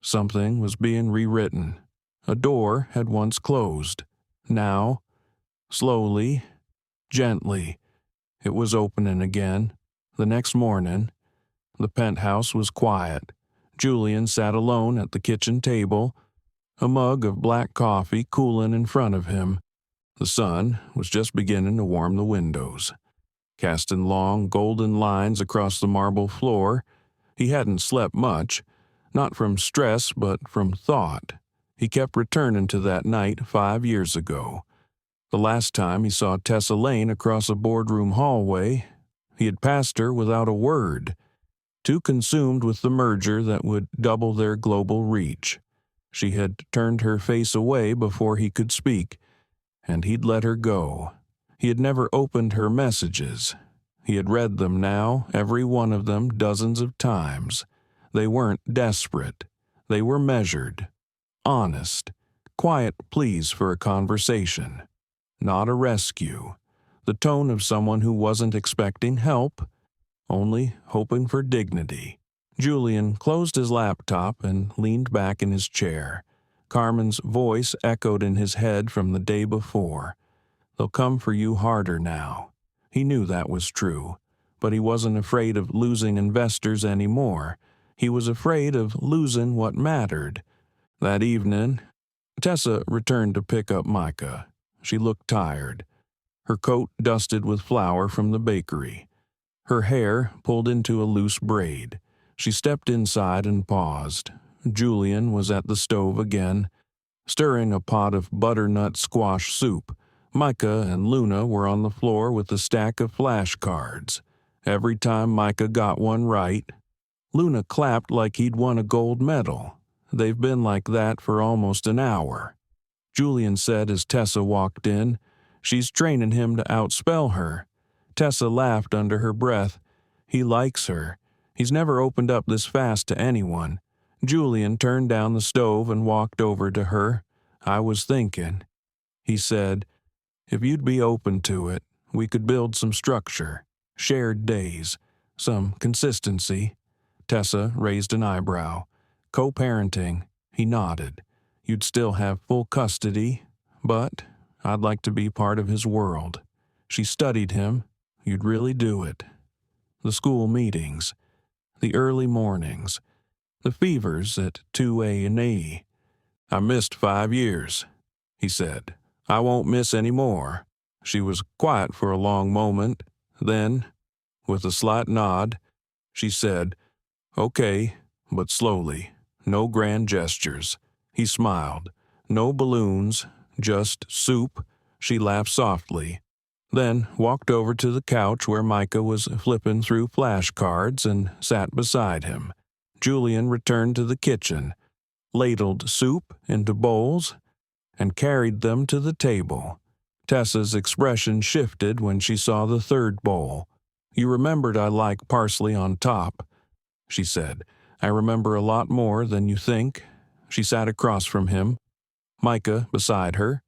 something was being rewritten. A door had once closed. Now, slowly, gently, it was opening again. The next morning, the penthouse was quiet. Julian sat alone at the kitchen table, a mug of black coffee cooling in front of him. The sun was just beginning to warm the windows, casting long golden lines across the marble floor. He hadn't slept much, not from stress but from thought. He kept returning to that night 5 years ago. The last time he saw Tessa Lane across a boardroom hallway, he had passed her without a word, too consumed with the merger that would double their global reach. She had turned her face away before he could speak, and he'd let her go. He had never opened her messages. He had read them now, every one of them, dozens of times. They weren't desperate. They were measured, honest, quiet pleas for a conversation, not a rescue. The tone of someone who wasn't expecting help, only hoping for dignity. Julian closed his laptop and leaned back in his chair. Carmen's voice echoed in his head from the day before. "They'll come for you harder now." He knew that was true, but he wasn't afraid of losing investors anymore. He was afraid of losing what mattered. That evening, Tessa returned to pick up Micah. She looked tired, her coat dusted with flour from the bakery, her hair pulled into a loose braid. She stepped inside and paused. Julian was at the stove again, stirring a pot of butternut squash soup. Micah and Luna were on the floor with a stack of flashcards. Every time Micah got one right, Luna clapped like he'd won a gold medal. They've been like that for almost an hour. Julian said as Tessa walked in, "She's training him to outspell her." Tessa laughed under her breath. "He likes her. He's never opened up this fast to anyone." Julian turned down the stove and walked over to her. "I was thinking," he said, "if you'd be open to it, we could build some structure, shared days, some consistency." Tessa raised an eyebrow. "Co-parenting," he nodded. "You'd still have full custody, but I'd like to be part of his world." She studied him. "You'd really do it." The school meetings, the early mornings, the fevers at 2A&E. "I missed 5 years," he said. "I won't miss any more." She was quiet for a long moment. Then, with a slight nod, she said, "Okay," but slowly. No grand gestures. He smiled. "No balloons, just soup." She laughed softly. then walked over to the couch where Micah was flipping through flashcards and sat beside him. Julian returned to the kitchen, ladled soup into bowls, and carried them to the table. Tessa's expression shifted when she saw the third bowl. "You remembered I like parsley on top," she said. "I remember a lot more than you think." She sat across from him, Micah beside her,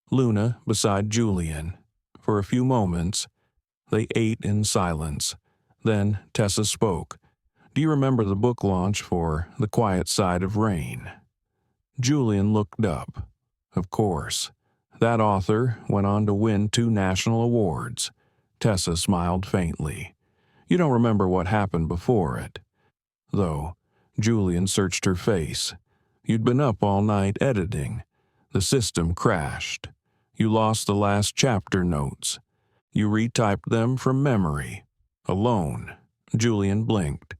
Luna beside Julian. For a few moments, they ate in silence. Then Tessa spoke. "Do you remember the book launch for The Quiet Side of Rain?" Julian looked up. Of course. That author went on to win 2 national awards. Tessa smiled faintly. "You don't remember what happened before it, though." Julian searched her face. "You'd been up all night editing. The system crashed. You lost the last chapter notes. You retyped them from memory. Alone." Julian blinked.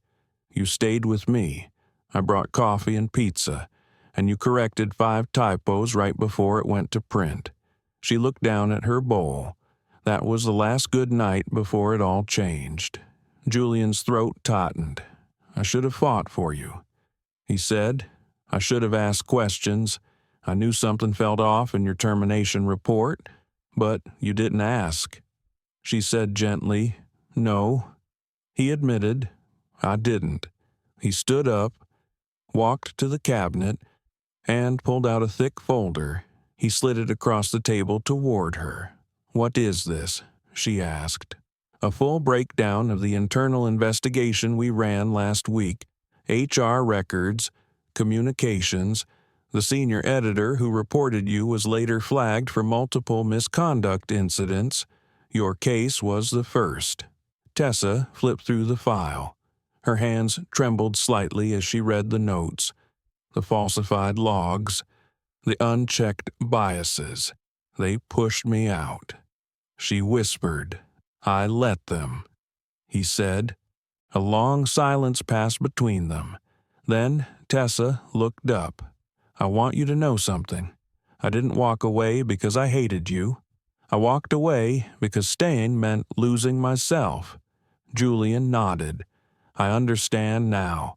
"You stayed with me. I brought coffee and pizza, and you corrected 5 typos right before it went to print." She looked down at her bowl. That was the last good night before it all changed. Julian's throat tautened. "I should have fought for you," he said. "I should have asked questions. I knew something felt off in your termination report, but you didn't ask." She said gently, "No." He admitted, "I didn't." He stood up, walked to the cabinet, and pulled out a thick folder. He slid it across the table toward her. "What is this?" she asked. "A full breakdown of the internal investigation we ran last week. HR records, communications. The senior editor who reported you was later flagged for multiple misconduct incidents. Your case was the first." Tessa flipped through the file. Her hands trembled slightly as she read the notes, the falsified logs, the unchecked biases. "They pushed me out." She whispered, "I let them." He said. A long silence passed between them. Then Tessa looked up. "I want you to know something. I didn't walk away because I hated you. I walked away because staying meant losing myself." Julian nodded. "I understand now,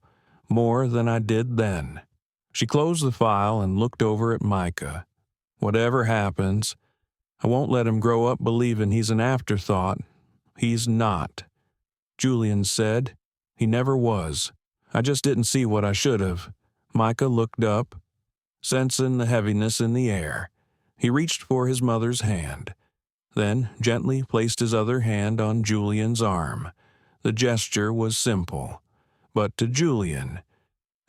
more than I did then." She closed the file and looked over at Micah. "Whatever happens, I won't let him grow up believing he's an afterthought. He's not." Julian said. "He never was. I just didn't see what I should have." Micah looked up, sensing the heaviness in the air. He reached for his mother's hand, then gently placed his other hand on Julian's arm. The gesture was simple, but to Julian,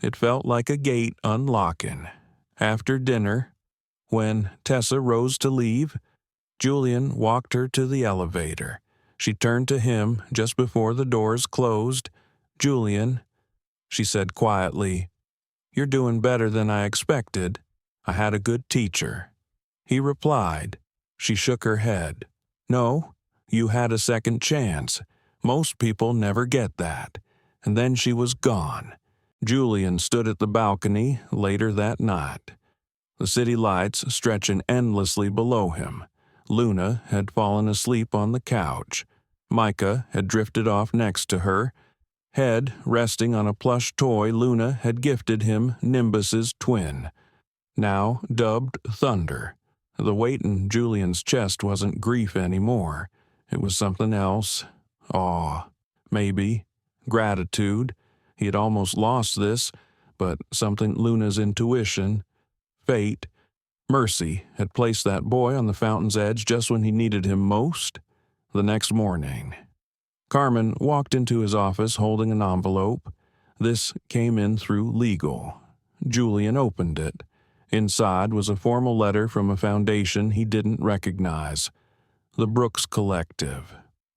it felt like a gate unlocking. After dinner, when Tessa rose to leave, Julian walked her to the elevator. She turned to him just before the doors closed. "Julian," she said quietly, "you're doing better than I expected. I had a good teacher." He replied. She shook her head. "No, you had a second chance. Most people never get that." And then she was gone. Julian stood at the balcony later that night, the city lights stretching endlessly below him. Luna had fallen asleep on the couch. Micah had drifted off next to her, head resting on a plush toy Luna had gifted him, Nimbus's twin, now dubbed Thunder. The weight in Julian's chest wasn't grief anymore. It was something else. Awe, maybe. Gratitude. He had almost lost this, but something Luna's intuition, fate, mercy had placed that boy on the fountain's edge just when he needed him most. The next morning, Carmen walked into his office holding an envelope. This came in through legal. Julian opened it. Inside was a formal letter from a foundation he didn't recognize. The Brooks Collective,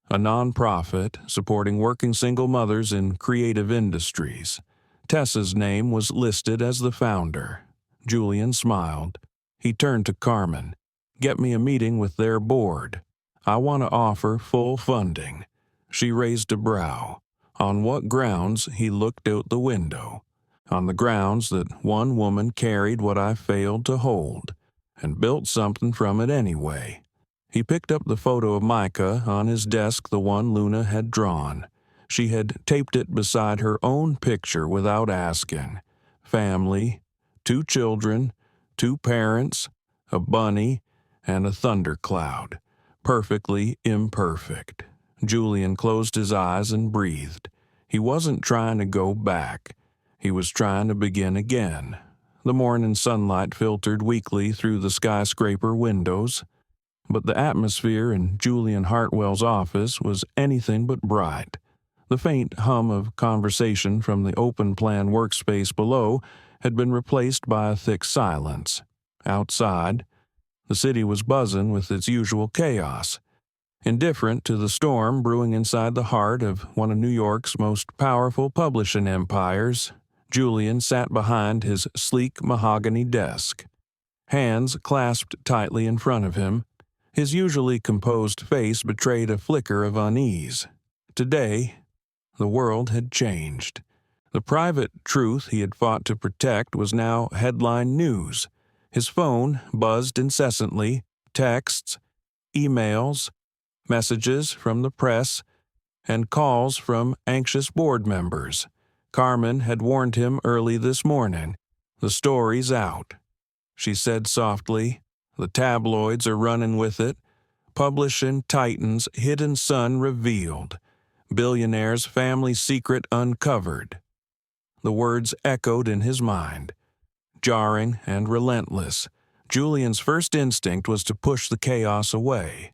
a nonprofit supporting working single mothers in creative industries. Tessa's name was listed as the founder. Julian smiled. He turned to Carmen. "Get me a meeting with their board. I want to offer full funding." She raised a brow. On what grounds? He looked out the window. On the grounds that one woman carried what I failed to hold, and built something from it anyway. He picked up the photo of Micah on his desk, the one Luna had drawn. She had taped it beside her own picture without asking. Family, 2 children, 2 parents, a bunny, and a thundercloud. Perfectly imperfect. Julian closed his eyes and breathed. He wasn't trying to go back. He was trying to begin again. The morning sunlight filtered weakly through the skyscraper windows, but the atmosphere in Julian Hartwell's office was anything but bright. The faint hum of conversation from the open-plan workspace below had been replaced by a thick silence. Outside, the city was buzzing with its usual chaos. Indifferent to the storm brewing inside the heart of one of New York's most powerful publishing empires, Julian sat behind his sleek mahogany desk. Hands clasped tightly in front of him, his usually composed face betrayed a flicker of unease. Today, the world had changed. The private truth he had fought to protect was now headline news. His phone buzzed incessantly, texts, emails, messages from the press, and calls from anxious board members. Carmen had warned him early this morning. The story's out. She said softly, the tabloids are running with it. Publishing Titan's hidden son revealed. Billionaire's family secret uncovered. The words echoed in his mind. Jarring and relentless, Julian's first instinct was to push the chaos away,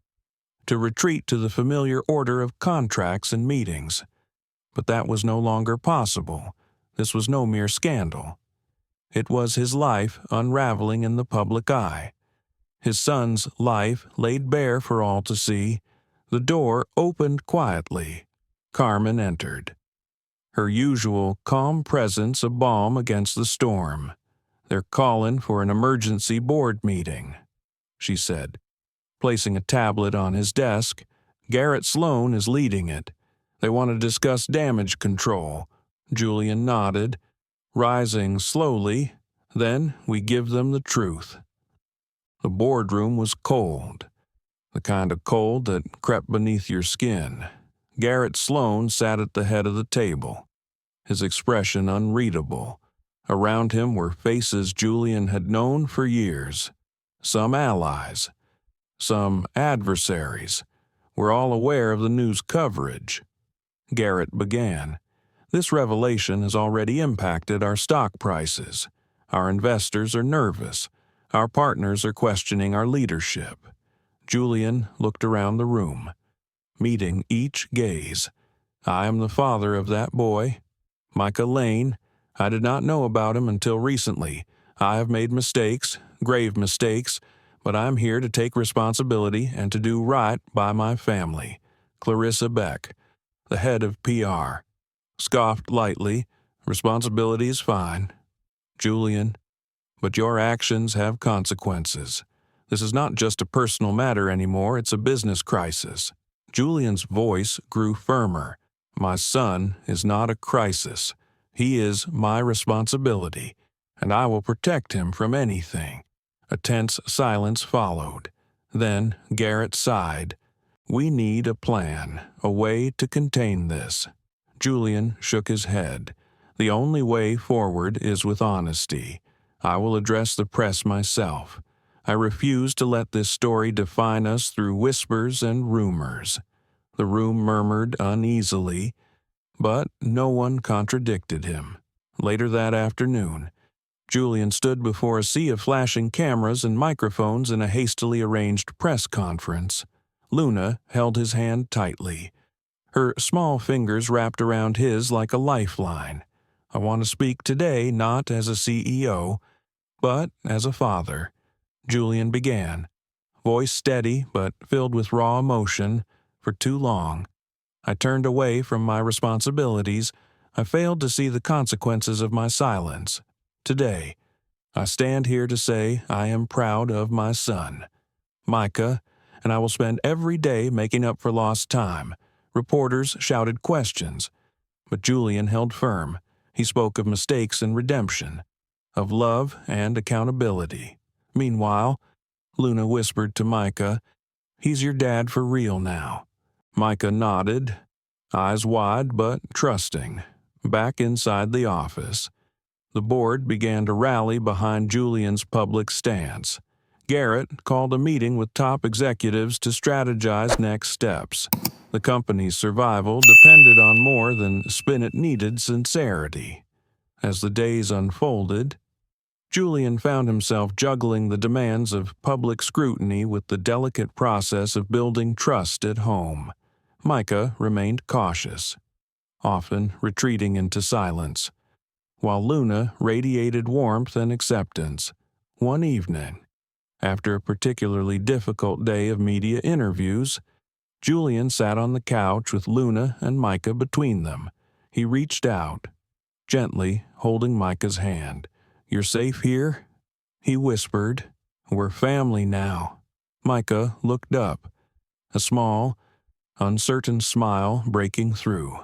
to retreat to the familiar order of contracts and meetings. But that was no longer possible. This was no mere scandal. It was his life unraveling in the public eye. His son's life laid bare for all to see. The door opened quietly. Carmen entered. Her usual calm presence a balm against the storm. They're calling for an emergency board meeting, she said, placing a tablet on his desk. Garrett Sloan is leading it. They want to discuss damage control. Julian nodded, rising slowly. Then we give them the truth. The boardroom was cold, the kind of cold that crept beneath your skin. Garrett Sloan sat at the head of the table, his expression unreadable. Around him were faces Julian had known for years. Some allies, some adversaries. We're all aware of the news coverage. Garrett began. This revelation has already impacted our stock prices. Our investors are nervous. Our partners are questioning our leadership. Julian looked around the room, meeting each gaze. I am the father of that boy, Micah Lane. I did not know about him until recently. I have made mistakes, grave mistakes, but I'm here to take responsibility and to do right by my family. Clarissa Beck, the head of PR, scoffed lightly. Responsibility is fine. Julian, but your actions have consequences. This is not just a personal matter anymore, it's a business crisis. Julian's voice grew firmer. My son is not a crisis. He is my responsibility, and I will protect him from anything. A tense silence followed. Then Garrett sighed. We need a plan, a way to contain this. Julian shook his head. The only way forward is with honesty. I will address the press myself. I refuse to let this story define us through whispers and rumors. The room murmured uneasily, but no one contradicted him. Later that afternoon, Julian stood before a sea of flashing cameras and microphones in a hastily arranged press conference. Luna held his hand tightly. Her small fingers wrapped around his like a lifeline. I want to speak today not as a CEO, but as a father. Julian began, voice steady but filled with raw emotion. For too long, I turned away from my responsibilities. I failed to see the consequences of my silence. Today, I stand here to say I am proud of my son, Micah, and I will spend every day making up for lost time. Reporters shouted questions, but Julian held firm. He spoke of mistakes and redemption, of love and accountability. Meanwhile, Luna whispered to Micah, He's your dad for real now." Micah nodded, eyes wide but trusting. Back inside the office, the board began to rally behind Julian's public stance. Garrett called a meeting with top executives to strategize next steps. The company's survival depended on more than spin-it-needed sincerity. As the days unfolded, Julian found himself juggling the demands of public scrutiny with the delicate process of building trust at home. Micah remained cautious, often retreating into silence, while Luna radiated warmth and acceptance. One evening, after a particularly difficult day of media interviews, Julian sat on the couch with Luna and Micah between them. He reached out, gently holding Micah's hand. "You're safe here?" he whispered. "We're family now." Micah looked up, a small, uncertain smile breaking through.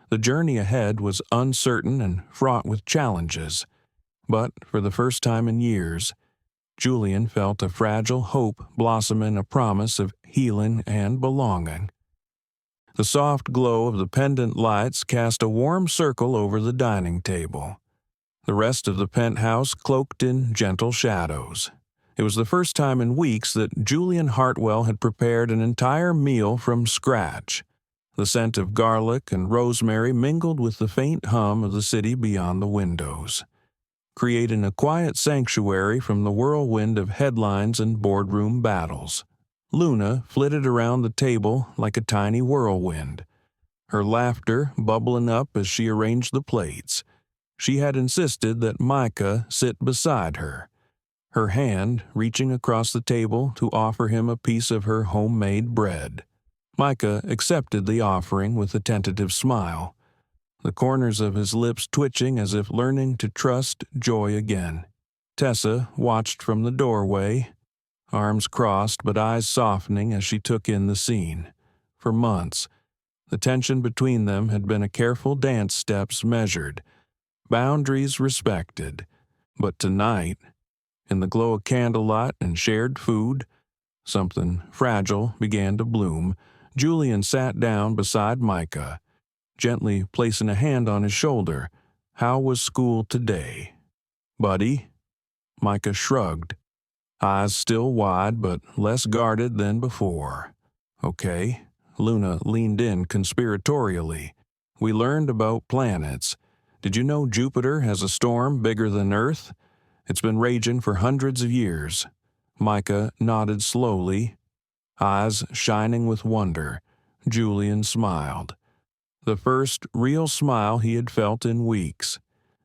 The journey ahead was uncertain and fraught with challenges, but for the first time in years, Julian felt a fragile hope blossom in a promise of healing and belonging. The soft glow of the pendant lights cast a warm circle over the dining table, the rest of the penthouse cloaked in gentle shadows. It was the first time in weeks that Julian Hartwell had prepared an entire meal from scratch. The scent of garlic and rosemary mingled with the faint hum of the city beyond the windows, creating a quiet sanctuary from the whirlwind of headlines and boardroom battles. Luna flitted around the table like a tiny whirlwind, her laughter bubbling up as she arranged the plates. She had insisted that Micah sit beside her, her hand reaching across the table to offer him a piece of her homemade bread. Micah accepted the offering with a tentative smile, the corners of his lips twitching as if learning to trust joy again. Tessa watched from the doorway, arms crossed but eyes softening as she took in the scene. For months, the tension between them had been a careful dance steps measured, boundaries respected. But tonight, in the glow of candlelight and shared food, something fragile began to bloom. Julian sat down beside Micah, gently placing a hand on his shoulder. "How was school today, buddy?" Micah shrugged, eyes still wide but less guarded than before. "Okay." Luna leaned in conspiratorially. "We learned about planets. Did you know Jupiter has a storm bigger than Earth? It's been raging for hundreds of years." Micah nodded slowly, eyes shining with wonder. Julian smiled, the first real smile he had felt in weeks.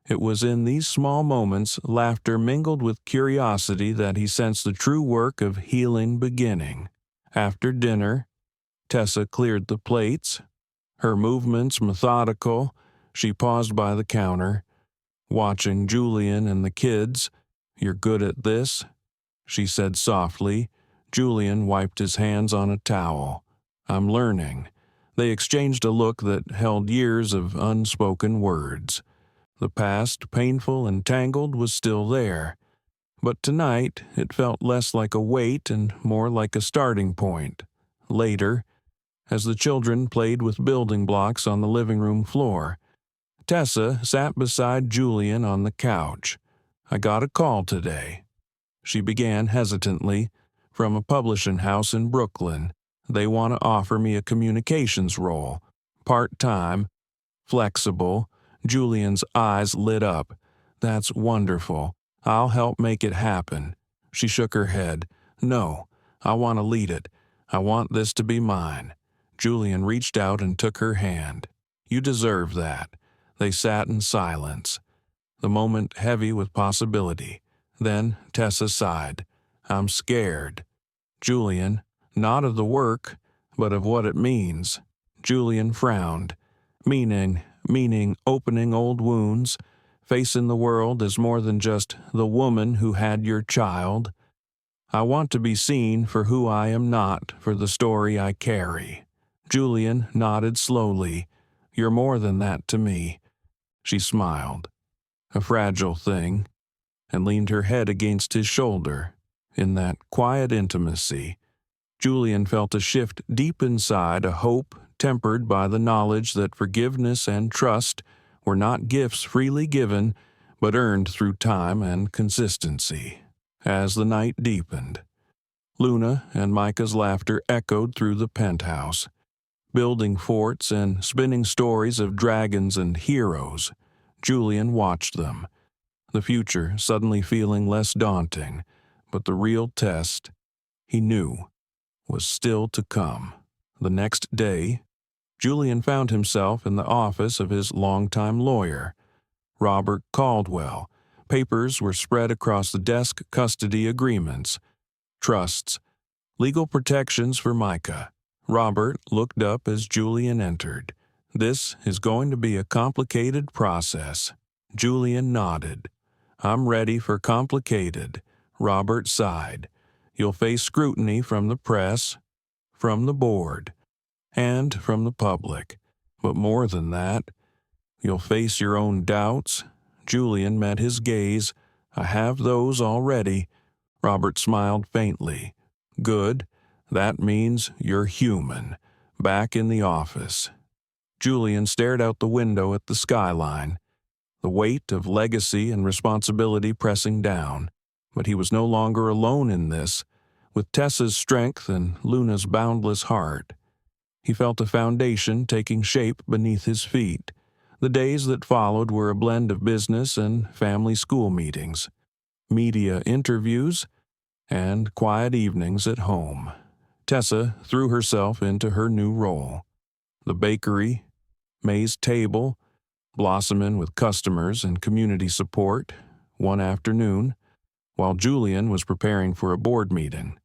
It was in these small moments, laughter mingled with curiosity, that he sensed the true work of healing beginning. After dinner, Tessa cleared the plates, her movements methodical. She paused by the counter, watching Julian and the kids. "You're good at this," she said softly. Julian wiped his hands on a towel. "I'm learning." They exchanged a look that held years of unspoken words. The past, painful and tangled, was still there, but tonight it felt less like a weight and more like a starting point. Later, as the children played with building blocks on the living room floor, Tessa sat beside Julian on the couch. "I got a call today," she began hesitantly, "from a publishing house in Brooklyn. They want to offer me a communications role, part-time, flexible." Julian's eyes lit up. "That's wonderful. I'll help make it happen." She shook her head. "No, I want to lead it. I want this to be mine." Julian reached out and took her hand. "You deserve that." They sat in silence, the moment heavy with possibility. Then Tessa sighed. "I'm scared." Julian, "Not of the work, but of what it means." Julian frowned. Meaning opening old wounds, facing the world as more than just the woman who had your child. "I want to be seen for who I am, not for the story I carry." Julian nodded slowly. "You're more than that to me." She smiled, a fragile thing, and leaned her head against his shoulder. In that quiet intimacy, Julian felt a shift deep inside, a hope tempered by the knowledge that forgiveness and trust were not gifts freely given, but earned through time and consistency. As the night deepened, Luna and Micah's laughter echoed through the penthouse, building forts and spinning stories of dragons and heroes. Julian watched them, the future suddenly feeling less daunting, but the real test, he knew, was still to come. The next day, Julian found himself in the office of his longtime lawyer, Robert Caldwell. Papers were spread across the desk: custody agreements, trusts, legal protections for Micah. Robert looked up as Julian entered. "This is going to be a complicated process." Julian nodded. "I'm ready for complicated." Robert sighed. "You'll face scrutiny from the press, from the board, and from the public. But more than that, you'll face your own doubts." Julian met his gaze. "I have those already." Robert smiled faintly. "Good. That means you're human." Back in the office, Julian stared out the window at the skyline, the weight of legacy and responsibility pressing down. But he was no longer alone in this. With Tessa's strength and Luna's boundless heart, he felt a foundation taking shape beneath his feet. The days that followed were a blend of business and family school meetings, media interviews, and quiet evenings at home. Tessa threw herself into her new role. The bakery, May's table, blossoming with customers and community support. One afternoon, while Julian was preparing for a board meeting,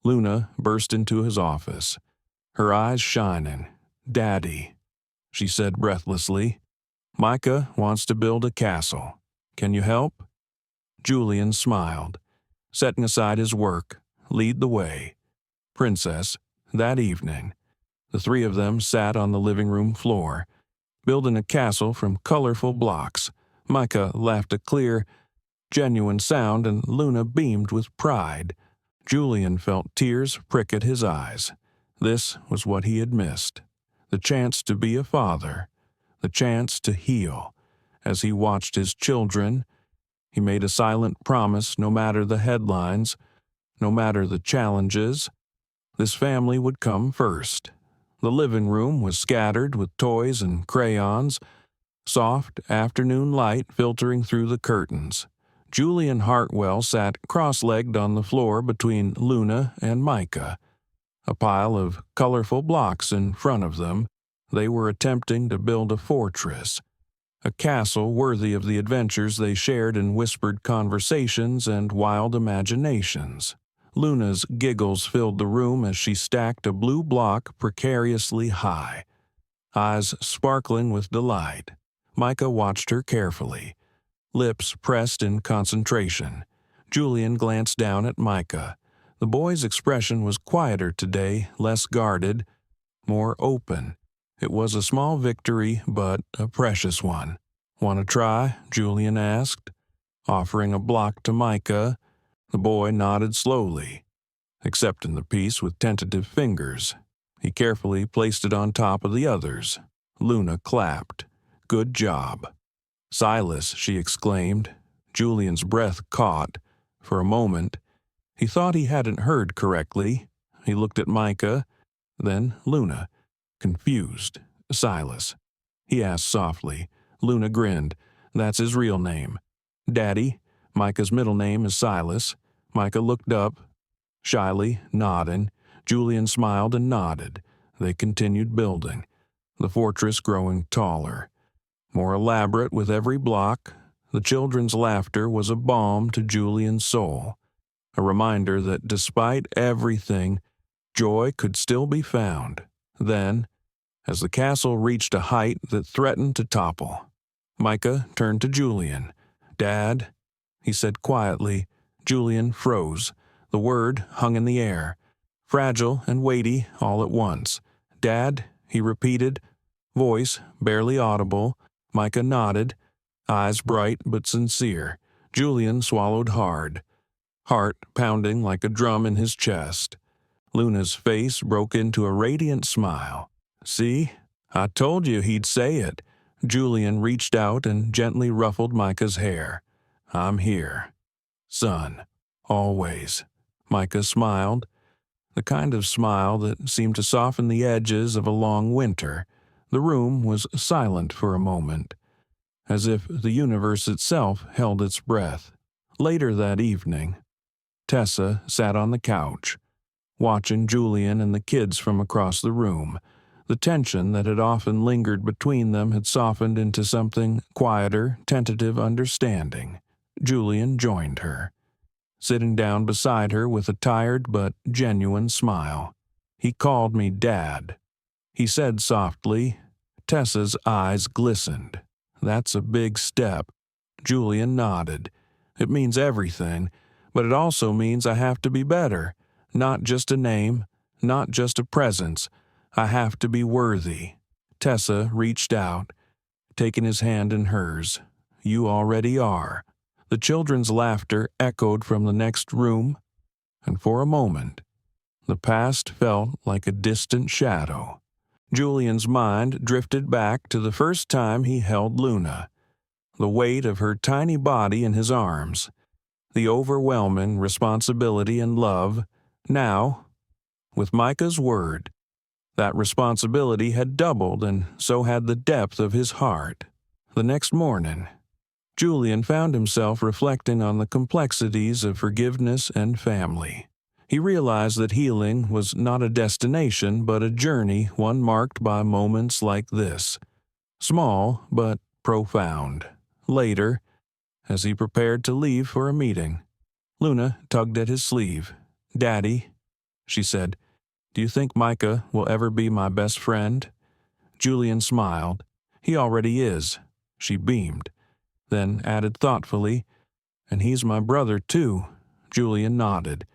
Luna burst into his office, her eyes shining. "Daddy," she said breathlessly, "Micah wants to build a castle. Can you help?" Julian smiled, setting aside his work. "Lead the way, Princess." That evening, the three of them sat on the living room floor, building a castle from colorful blocks. Micah laughed a clear, genuine sound, and Luna beamed with pride. Julian felt tears prick at his eyes. This was what he had missed: the chance to be a father, the chance to heal. As he watched his children, he made a silent promise: no matter the headlines, no matter the challenges, this family would come first. The living room was scattered with toys and crayons, soft afternoon light filtering through the curtains. Julian Hartwell sat cross-legged on the floor between Luna and Micah, a pile of colorful blocks in front of them. They were attempting to build a fortress, a castle worthy of the adventures they shared in whispered conversations and wild imaginations. Luna's giggles filled the room as she stacked a blue block precariously high, eyes sparkling with delight. Micah watched her carefully, lips pressed in concentration. Julian glanced down at Micah. The boy's expression was quieter today, less guarded, more open. It was a small victory, but a precious one. "Want to try?" Julian asked, offering a block to Micah. The boy nodded slowly, accepting the piece with tentative fingers. He carefully placed it on top of the others. Luna clapped. "Good job." "Silas," she exclaimed. Julian's breath caught. For a moment, he thought he hadn't heard correctly. He looked at Micah, then Luna, confused. "Silas," he asked softly. Luna grinned. "That's his real name." "Daddy, Micah's middle name is Silas." Micah looked up, shyly, nodding. Julian smiled and nodded. They continued building, the fortress growing taller, more elaborate with every block. The children's laughter was a balm to Julian's soul, a reminder that despite everything, joy could still be found. Then, as the castle reached a height that threatened to topple, Micah turned to Julian. "Dad," he said quietly. Julian froze. The word hung in the air, fragile and weighty all at once. "Dad," he repeated, voice barely audible. Micah nodded, eyes bright but sincere. Julian swallowed hard, heart pounding like a drum in his chest. Luna's face broke into a radiant smile. See? I told you he'd say it. Julian reached out and gently ruffled Micah's hair. I'm here. Son. Always. Micah smiled, the kind of smile that seemed to soften the edges of a long winter. The room was silent for a moment, as if the universe itself held its breath. Later that evening, Tessa sat on the couch, watching Julian and the kids from across the room. The tension that had often lingered between them had softened into something quieter, tentative understanding. Julian joined her, sitting down beside her with a tired but genuine smile. He called me Dad, he said softly. Tessa's eyes glistened. That's a big step. Julian nodded. It means everything, but it also means I have to be better. Not just a name, not just a presence. I have to be worthy. Tessa reached out, taking his hand in hers. You already are. The children's laughter echoed from the next room, and for a moment, the past felt like a distant shadow. Julian's mind drifted back to the first time he held Luna, the weight of her tiny body in his arms, the overwhelming responsibility and love. Now, with Micah's word, that responsibility had doubled, and so had the depth of his heart. The next morning, Julian found himself reflecting on the complexities of forgiveness and family. He realized that healing was not a destination but a journey, one marked by moments like this. Small, but profound. Later, as he prepared to leave for a meeting, Luna tugged at his sleeve. Daddy, she said, do you think Micah will ever be my best friend? Julian smiled. He already is. She beamed, then added thoughtfully, and he's my brother too. Julian nodded,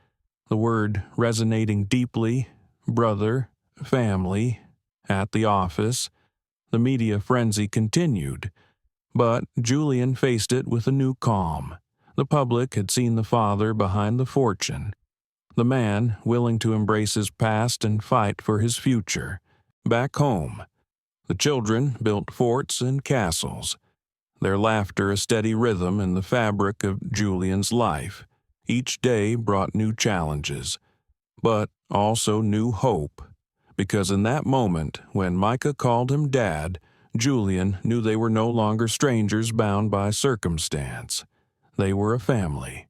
the word resonating deeply. Brother, family. At the office, the media frenzy continued, but Julian faced it with a new calm. The public had seen the father behind the fortune, the man willing to embrace his past and fight for his future. Back home, the children built forts and castles, their laughter a steady rhythm in the fabric of Julian's life. Each day brought new challenges, but also new hope, because in that moment when Micah called him Dad, Julian knew they were no longer strangers bound by circumstance. They were a family,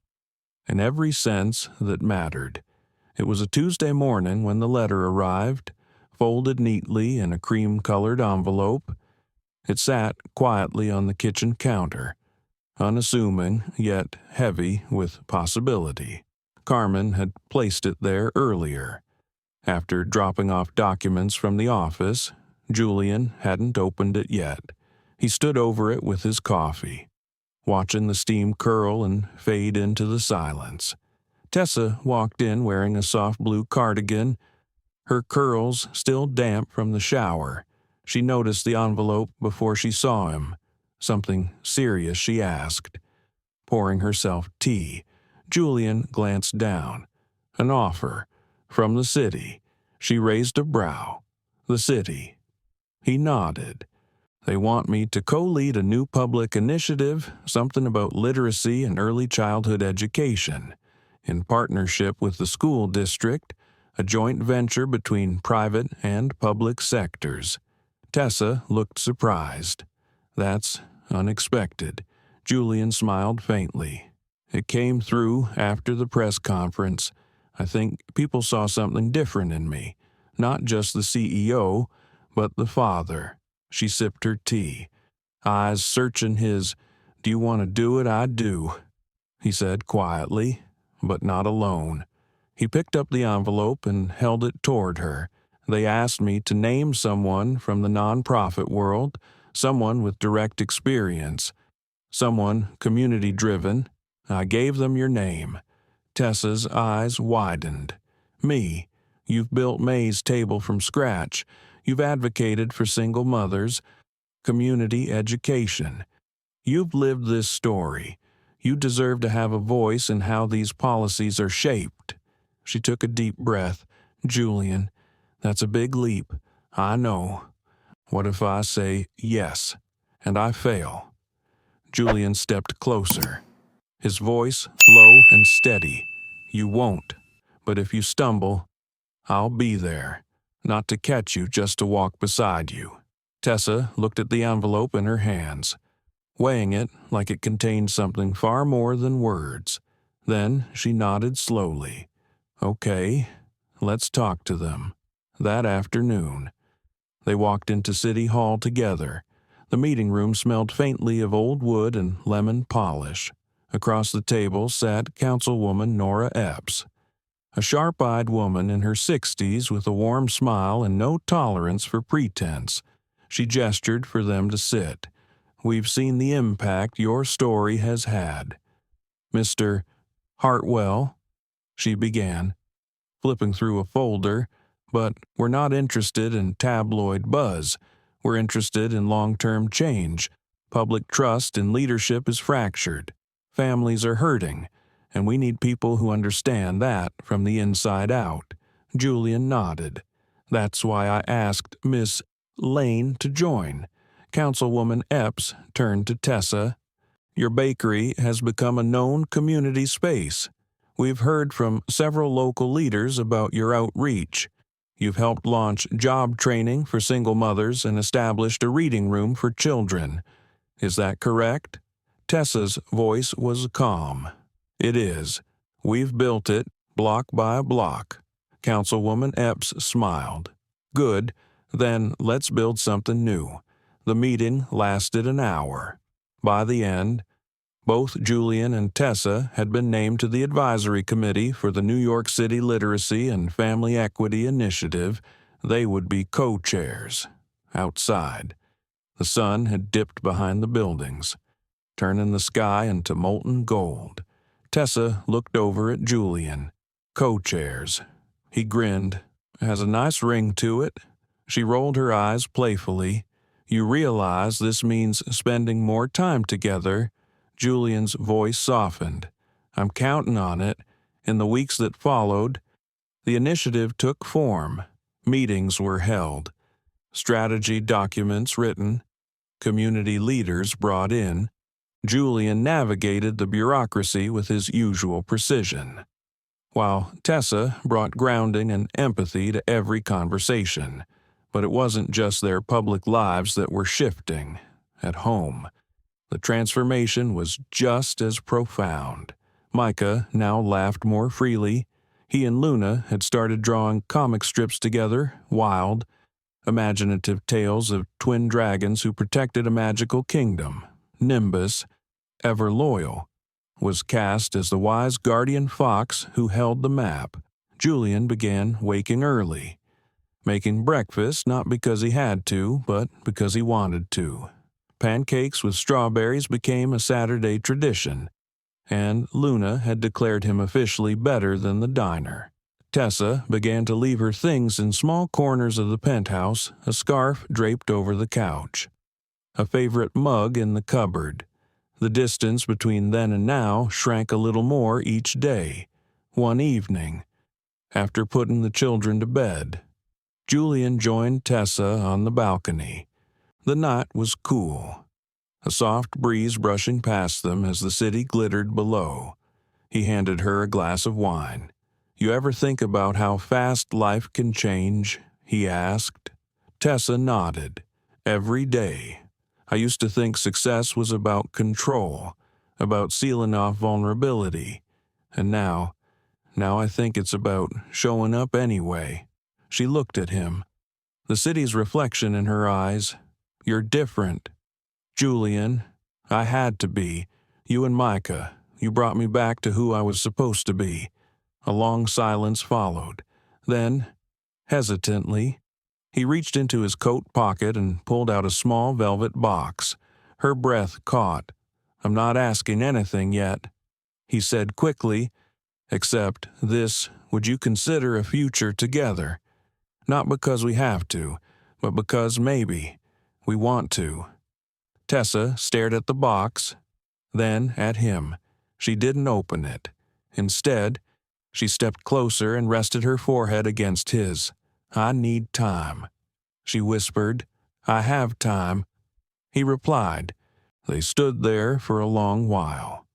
in every sense that mattered. It was a Tuesday morning when the letter arrived, folded neatly in a cream-colored envelope. It sat quietly on the kitchen counter, unassuming yet heavy with possibility. Carmen had placed it there earlier. After dropping off documents from the office, Julian hadn't opened it yet. He stood over it with his coffee, watching the steam curl and fade into the silence. Tessa walked in wearing a soft blue cardigan, her curls still damp from the shower. She noticed the envelope before she saw him. Something serious, she asked, pouring herself tea. Julian glanced down. An offer. From the city. She raised a brow. The city. He nodded. They want me to co-lead a new public initiative, something about literacy and early childhood education, in partnership with the school district, a joint venture between private and public sectors. Tessa looked surprised. That's unexpected. Julian smiled faintly. It came through after the press conference. I think people saw something different in me. Not just the CEO, but the father. She sipped her tea, eyes searching his. Do you want to do it? I do, he said quietly, but not alone. He picked up the envelope and held it toward her. They asked me to name someone from the nonprofit world, someone with direct experience, someone community-driven. I gave them your name. Tessa's eyes widened. Me. You've built May's table from scratch. You've advocated for single mothers, community education. You've lived this story. You deserve to have a voice in how these policies are shaped. She took a deep breath. Julian, that's a big leap. I know. What if I say yes, and I fail? Julian stepped closer, his voice low and steady. You won't, but if you stumble, I'll be there, not to catch you, just to walk beside you. Tessa looked at the envelope in her hands, weighing it like it contained something far more than words. Then she nodded slowly. Okay, let's talk to them. That afternoon, they walked into City Hall together. The meeting room smelled faintly of old wood and lemon polish. Across the table sat Councilwoman Nora Epps, a sharp-eyed woman in her 60s with a warm smile and no tolerance for pretense. She gestured for them to sit. We've seen the impact your story has had. Mr. Hartwell, she began, flipping through a folder, but we're not interested in tabloid buzz. We're interested in long-term change. Public trust in leadership is fractured. Families are hurting, and we need people who understand that from the inside out. Julian nodded. That's why I asked Miss Lane to join. Councilwoman Epps turned to Tessa. Your bakery has become a known community space. We've heard from several local leaders about your outreach. You've helped launch job training for single mothers and established a reading room for children. Is that correct? Tessa's voice was calm. It is. We've built it, block by block. Councilwoman Epps smiled. Good. Then let's build something new. The meeting lasted an hour. By the end, both Julian and Tessa had been named to the advisory committee for the New York City Literacy and Family Equity Initiative. They would be co-chairs. Outside, the sun had dipped behind the buildings, turning the sky into molten gold. Tessa looked over at Julian. Co-chairs. He grinned. Has a nice ring to it. She rolled her eyes playfully. You realize this means spending more time together. Julian's voice softened. I'm counting on it. In the weeks that followed, the initiative took form. Meetings were held. Strategy documents written. Community leaders brought in. Julian navigated the bureaucracy with his usual precision, while Tessa brought grounding and empathy to every conversation. But it wasn't just their public lives that were shifting. At home, the transformation was just as profound. Micah now laughed more freely. He and Luna had started drawing comic strips together, wild, imaginative tales of twin dragons who protected a magical kingdom. Nimbus, ever loyal, was cast as the wise guardian fox who held the map. Julian began waking early, making breakfast not because he had to, but because he wanted to. Pancakes with strawberries became a Saturday tradition, and Luna had declared him officially better than the diner. Tessa began to leave her things in small corners of the penthouse, a scarf draped over the couch, a favorite mug in the cupboard. The distance between then and now shrank a little more each day. One evening, after putting the children to bed, Julian joined Tessa on the balcony. The night was cool, a soft breeze brushing past them as the city glittered below. He handed her a glass of wine. You ever think about how fast life can change? He asked. Tessa nodded. Every day. I used to think success was about control, about sealing off vulnerability. And now I think it's about showing up anyway. She looked at him, the city's reflection in her eyes. You're different. Julian, I had to be. You and Micah, you brought me back to who I was supposed to be. A long silence followed. Then, hesitantly, he reached into his coat pocket and pulled out a small velvet box. Her breath caught. I'm not asking anything yet, he said quickly, except this: would you consider a future together? Not because we have to, but because maybe we want to. Tessa stared at the box, then at him. She didn't open it. Instead, She stepped closer and rested her forehead against his. "I need time." She whispered, "I have time." He replied. They stood there for a long while.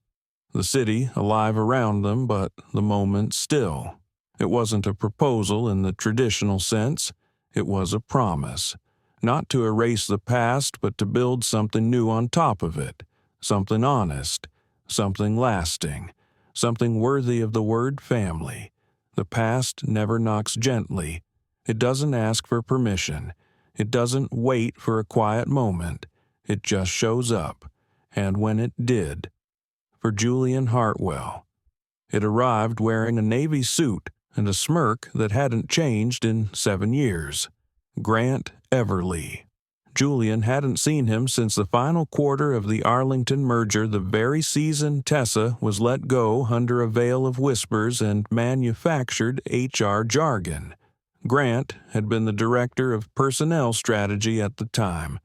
The city alive around them, but the moment still. It wasn't a proposal in the traditional sense. It was a promise. Not to erase the past, but to build something new on top of it. Something honest. Something lasting. Something worthy of the word family. The past never knocks gently. It doesn't ask for permission. It doesn't wait for a quiet moment. It just shows up. And when it did, for Julian Hartwell, it arrived wearing a navy suit and a smirk that hadn't changed in 7 years. Grant Everly. Julian hadn't seen him since the final quarter of the Arlington merger, the very season Tessa was let go under a veil of whispers and manufactured HR jargon. Grant had been the director of personnel strategy at the time.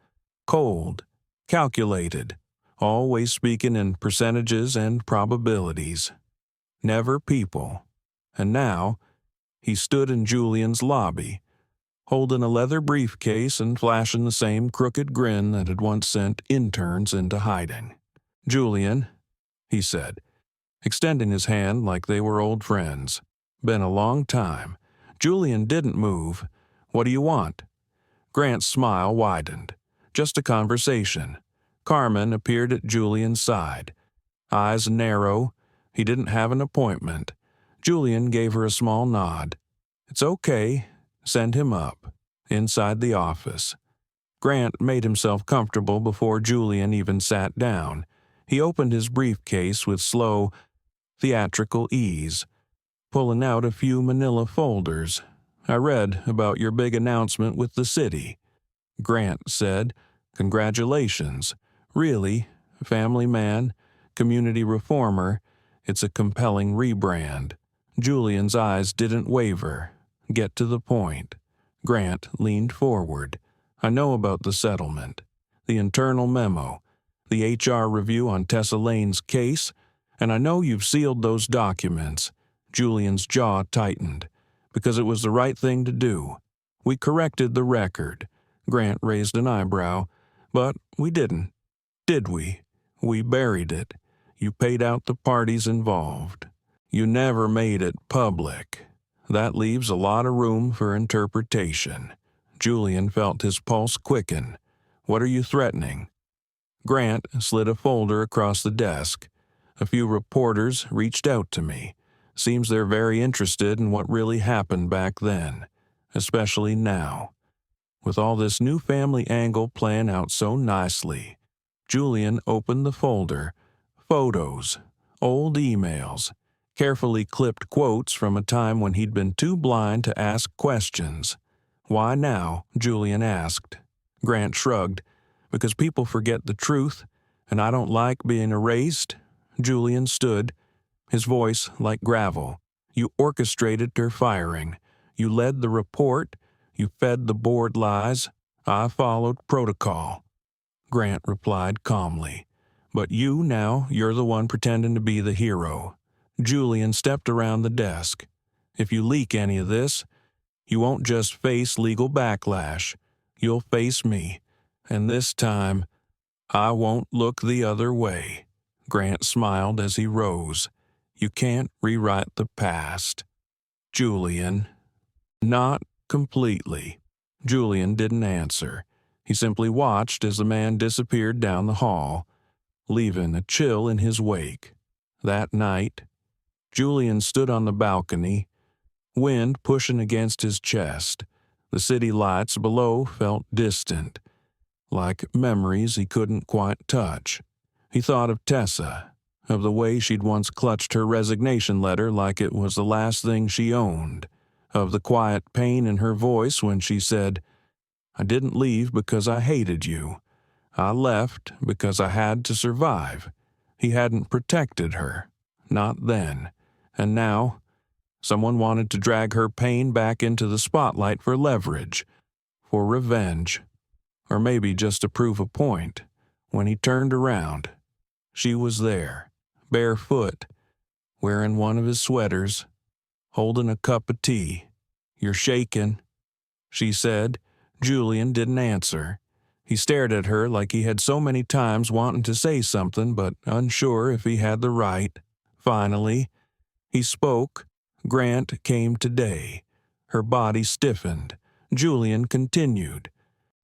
Cold, calculated, always speaking in percentages and probabilities. Never people. And now, he stood in Julian's lobby, holding a leather briefcase and flashing the same crooked grin that had once sent interns into hiding. "Julian," he said, extending his hand like they were old friends. "Been a long time." Julian didn't move. "What do you want?" Grant's smile widened. "Just a conversation." Carmen appeared at Julian's side. Eyes narrow. He didn't have an appointment. Julian gave her a small nod. "It's okay. Send him up." Inside the office, Grant made himself comfortable before Julian even sat down. He opened his briefcase with slow, theatrical ease, pulling out a few manila folders. "I read about your big announcement with the city." Grant said, "Congratulations. Really, family man, community reformer, it's a compelling rebrand." Julian's eyes didn't waver. "Get to the point." Grant leaned forward. "I know about the settlement, the internal memo, the HR review on Tessa Lane's case, and I know you've sealed those documents." Julian's jaw tightened. "Because it was the right thing to do. We corrected the record." Grant raised an eyebrow. "But we didn't. Did we? We buried it. You paid out the parties involved. You never made it public. That leaves a lot of room for interpretation." Julian felt his pulse quicken. "What are you threatening?" Grant slid a folder across the desk. "A few reporters reached out to me. Seems they're very interested in what really happened back then, especially now. With all this new family angle playing out so nicely." Julian opened the folder. Photos, old emails, carefully clipped quotes from a time when he'd been too blind to ask questions. "Why now?" Julian asked. Grant shrugged. "Because people forget the truth, and I don't like being erased." Julian stood, his voice like gravel. "You orchestrated their firing. You led the report. You fed the board lies. I followed protocol." Grant replied calmly. "But you're the one pretending to be the hero." Julian stepped around the desk. "If you leak any of this, you won't just face legal backlash. You'll face me. And this time, I won't look the other way." Grant smiled as he rose. "You can't rewrite the past, Julian." "Not completely." Julian didn't answer. He simply watched as the man disappeared down the hall, leaving a chill in his wake. That night, Julian stood on the balcony, wind pushing against his chest. The city lights below felt distant, like memories he couldn't quite touch. He thought of Tessa, of the way she'd once clutched her resignation letter like it was the last thing she owned, of the quiet pain in her voice when she said, "I didn't leave because I hated you. I left because I had to survive." He hadn't protected her. Not then. And now, someone wanted to drag her pain back into the spotlight for leverage, for revenge, or maybe just to prove a point. When he turned around, she was there, barefoot, wearing one of his sweaters, holding a cup of tea. "You're shaking," she said. Julian didn't answer. He stared at her like he had so many times wanting to say something but unsure if he had the right. Finally, he spoke. Grant came today. Her body stiffened. Julian continued.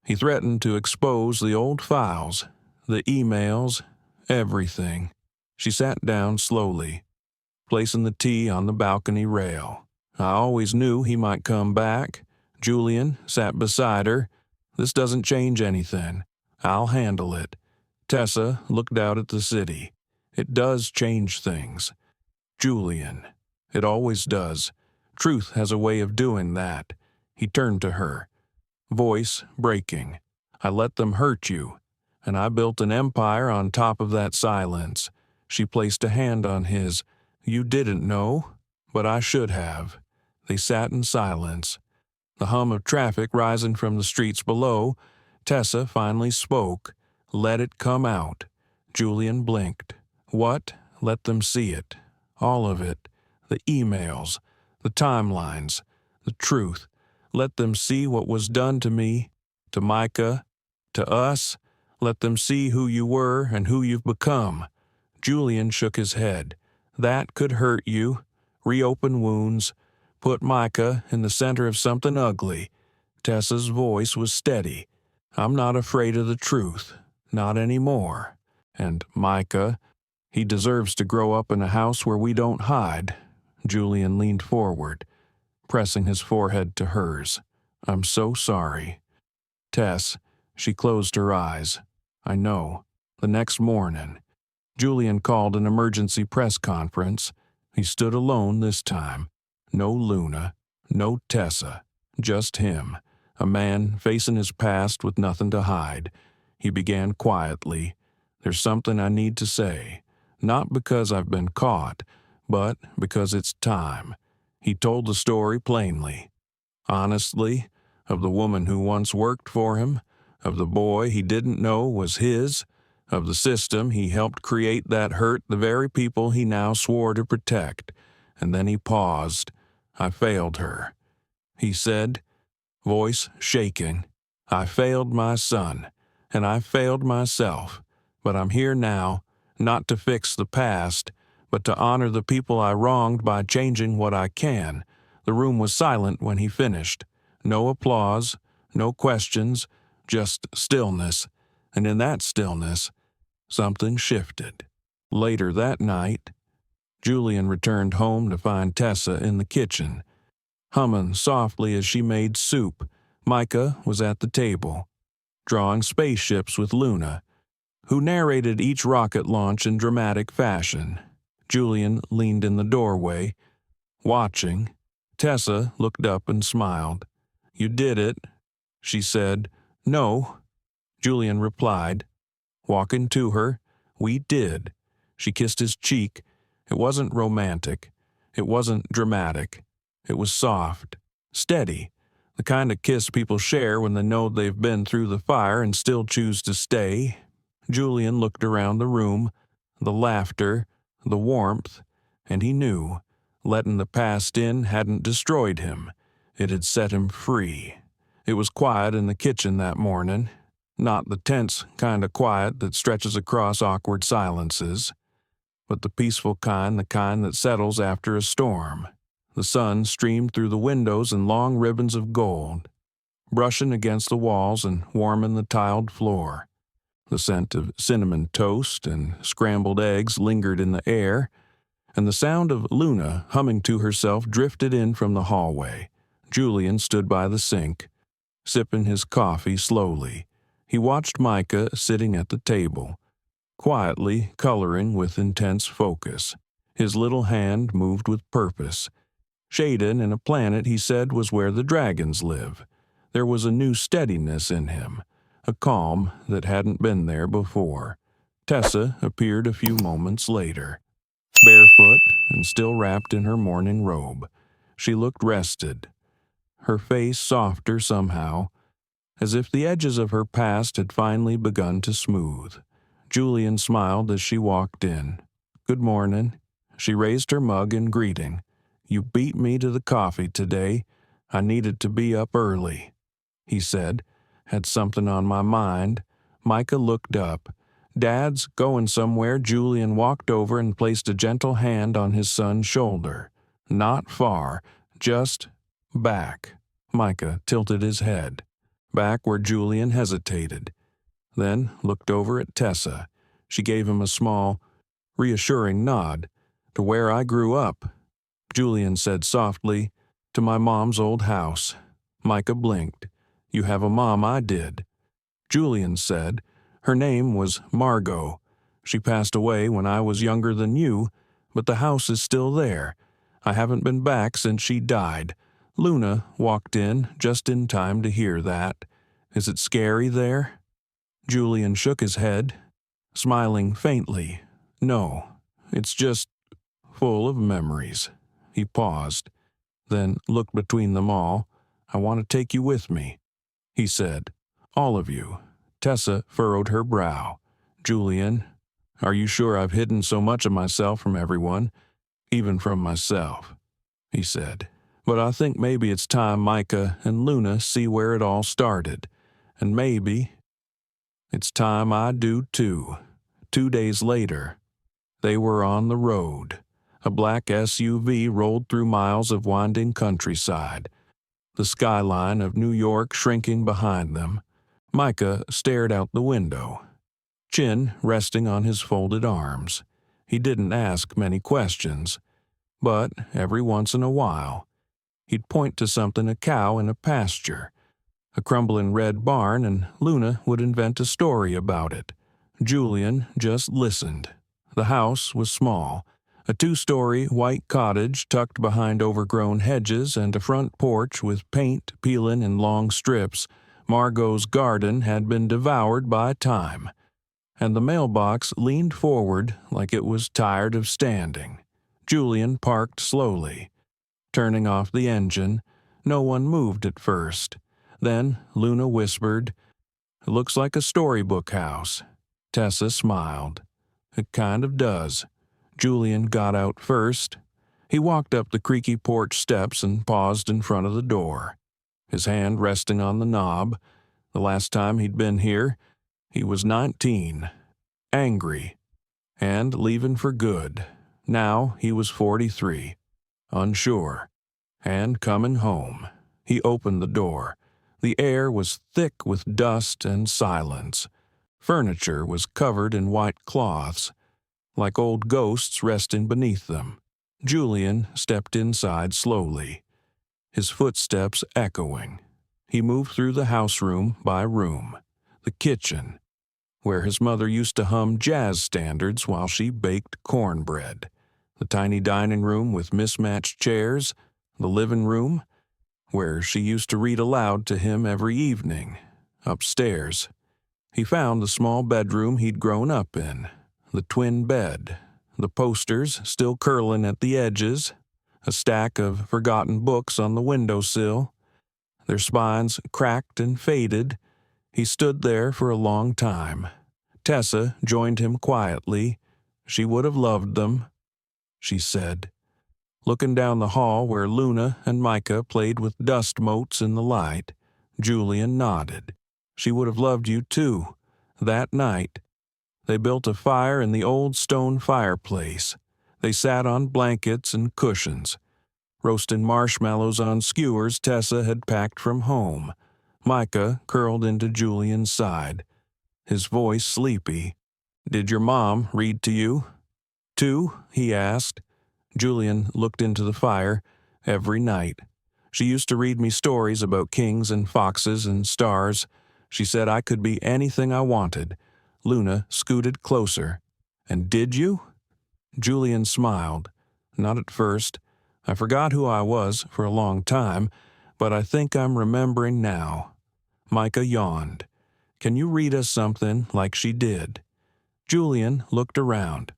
He threatened to expose the old files, the emails, everything. She sat down slowly, placing the tea on the balcony rail. "I always knew he might come back." Julian sat beside her. "This doesn't change anything. I'll handle it." Tessa looked out at the city. "It does change things." "Julian, it always does. Truth has a way of doing that." He turned to her, voice breaking. "I let them hurt you, and I built an empire on top of that silence." She placed a hand on his. "You didn't know, but I should have." They sat in silence, the hum of traffic rising from the streets below. Tessa finally spoke. "Let it come out." Julian blinked. "What?" "Let them see it. All of it. The emails, the timelines, the truth. Let them see what was done to me, to Micah, to us. Let them see who you were and who you've become." Julian shook his head. "That could hurt you, reopen wounds, put Micah in the center of something ugly." Tessa's voice was steady. "I'm not afraid of the truth, not anymore. And Micah, he deserves to grow up in a house where we don't hide." Julian leaned forward, pressing his forehead to hers. "I'm so sorry." "Tess," she closed her eyes. "I know." The next morning, Julian called an emergency press conference. He stood alone this time. No Luna, no Tessa, just him, a man facing his past with nothing to hide. He began quietly. "There's something I need to say, not because I've been caught, but because it's time." He told the story plainly, honestly, of the woman who once worked for him, of the boy he didn't know was his, of the system he helped create that hurt the very people he now swore to protect. And then he paused. "I failed her," he said, voice shaking. "I failed my son, and I failed myself. But I'm here now, not to fix the past, but to honor the people I wronged by changing what I can." The room was silent when he finished. No applause, no questions, just stillness. And in that stillness, something shifted. Later that night, Julian returned home to find Tessa in the kitchen, humming softly as she made soup. Micah was at the table, drawing spaceships with Luna, who narrated each rocket launch in dramatic fashion. Julian leaned in the doorway, watching. Tessa looked up and smiled. "You did it," she said. "No," Julian replied, walking to her. "We did." She kissed his cheek. It wasn't romantic. It wasn't dramatic. It was soft, steady, the kind of kiss people share when they know they've been through the fire and still choose to stay. Julian looked around the room, the laughter, the warmth, and he knew, letting the past in hadn't destroyed him. It had set him free. It was quiet in the kitchen that morning, not the tense kind of quiet that stretches across awkward silences, but the peaceful kind, the kind that settles after a storm. The sun streamed through the windows in long ribbons of gold, brushing against the walls and warming the tiled floor. The scent of cinnamon toast and scrambled eggs lingered in the air, and the sound of Luna humming to herself drifted in from the hallway. Julian stood by the sink, sipping his coffee slowly. He watched Micah sitting at the table, quietly coloring with intense focus. His little hand moved with purpose. Shaded in a planet he said was where the dragons live. There was a new steadiness in him, a calm that hadn't been there before. Tessa appeared a few moments later, barefoot and still wrapped in her morning robe. She looked rested, her face softer somehow, as if the edges of her past had finally begun to smooth. Julian smiled as she walked in. "Good morning." She raised her mug in greeting. You beat me to the coffee today. I needed to be up early," he said. "Had something on my mind." Micah looked up. "Dad's going somewhere." Julian walked over and placed a gentle hand on his son's shoulder. "Not far, just back." Micah tilted his head, back where Julian hesitated, then looked over at Tessa. She gave him a small, reassuring nod. "To where I grew up," Julian said softly. "To my mom's old house." Micah blinked. "You have a mom, I did." Julian said. "Her name was Margot. She passed away when I was younger than you, but the house is still there. I haven't been back since she died." Luna walked in just in time to hear that. "Is it scary there?" Julian shook his head, smiling faintly. "No, it's just full of memories." He paused, then looked between them all. "I want to take you with me," he said. "All of you." Tessa furrowed her brow. "Julian, are you sure I've hidden so much of myself from everyone, even from myself?" he said. "But I think maybe it's time Micah and Luna see where it all started. And maybe it's time I do too." 2 days later, they were on the road. A black SUV rolled through miles of winding countryside, the skyline of New York shrinking behind them. Micah stared out the window, chin resting on his folded arms. He didn't ask many questions, but every once in a while, he'd point to something: a cow in a pasture, a crumbling red barn, and Luna would invent a story about it. Julian just listened. The house was small, a 2-story white cottage tucked behind overgrown hedges and a front porch with paint peeling in long strips. Margot's garden had been devoured by time, and the mailbox leaned forward like it was tired of standing. Julian parked slowly, turning off the engine. No one moved at first. Then Luna whispered, "It looks like a storybook house." Tessa smiled. "It kind of does." Julian got out first. He walked up the creaky porch steps and paused in front of the door, his hand resting on the knob. The last time he'd been here, he was 19, angry, and leaving for good. Now he was 43, unsure, and coming home. He opened the door. The air was thick with dust and silence. Furniture was covered in white cloths, like old ghosts resting beneath them. Julian stepped inside slowly, his footsteps echoing. He moved through the house room by room, the kitchen, where his mother used to hum jazz standards while she baked cornbread, the tiny dining room with mismatched chairs, the living room, where she used to read aloud to him every evening. Upstairs, he found the small bedroom he'd grown up in, the twin bed, the posters still curling at the edges, a stack of forgotten books on the windowsill, their spines cracked and faded. He stood there for a long time. Tessa joined him quietly. She would have loved them, she said. Looking down the hall where Luna and Micah played with dust motes in the light, Julian nodded. She would have loved you too. That night, they built a fire in the old stone fireplace. They sat on blankets and cushions, roasting marshmallows on skewers Tessa had packed from home. Micah curled into Julian's side, his voice sleepy. "Did your mom read to you?" "Too?" he asked. Julian looked into the fire. "Every night. She used to read me stories about kings and foxes and stars. She said I could be anything I wanted." Luna scooted closer. "And did you?" Julian smiled. "Not at first. I forgot who I was for a long time, but I think I'm remembering now." Micah yawned. "Can you read us something like she did?" Julian looked around,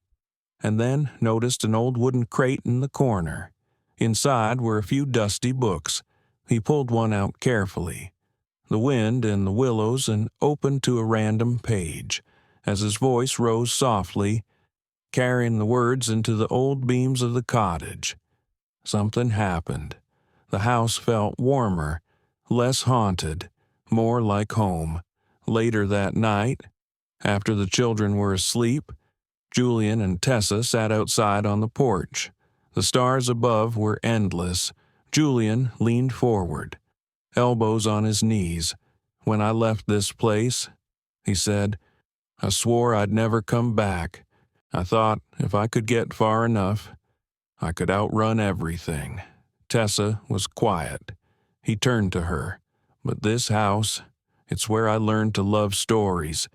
and then noticed an old wooden crate in the corner. Inside were a few dusty books. He pulled one out carefully, the wind in the willows, and opened to a random page. As his voice rose softly, carrying the words into the old beams of the cottage. Something happened. The house felt warmer, less haunted, more like home. Later that night, after the children were asleep, Julian and Tessa sat outside on the porch. The stars above were endless. Julian leaned forward, elbows on his knees. "When I left this place," he said, "I swore I'd never come back. I thought if I could get far enough, I could outrun everything." Tessa was quiet. He turned to her. "But this house, it's where I learned to love stories.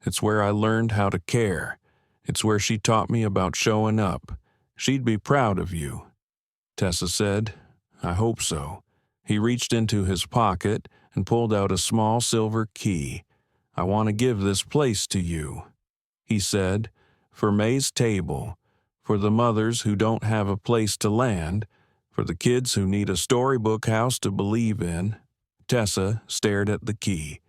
It's where I learned how to care. It's where she taught me about showing up. She'd be proud of you." Tessa said, "I hope so." He reached into his pocket and pulled out a small silver key. "I want to give this place to you," he said, "for May's table, for the mothers who don't have a place to land, for the kids who need a storybook house to believe in." Tessa stared at the key,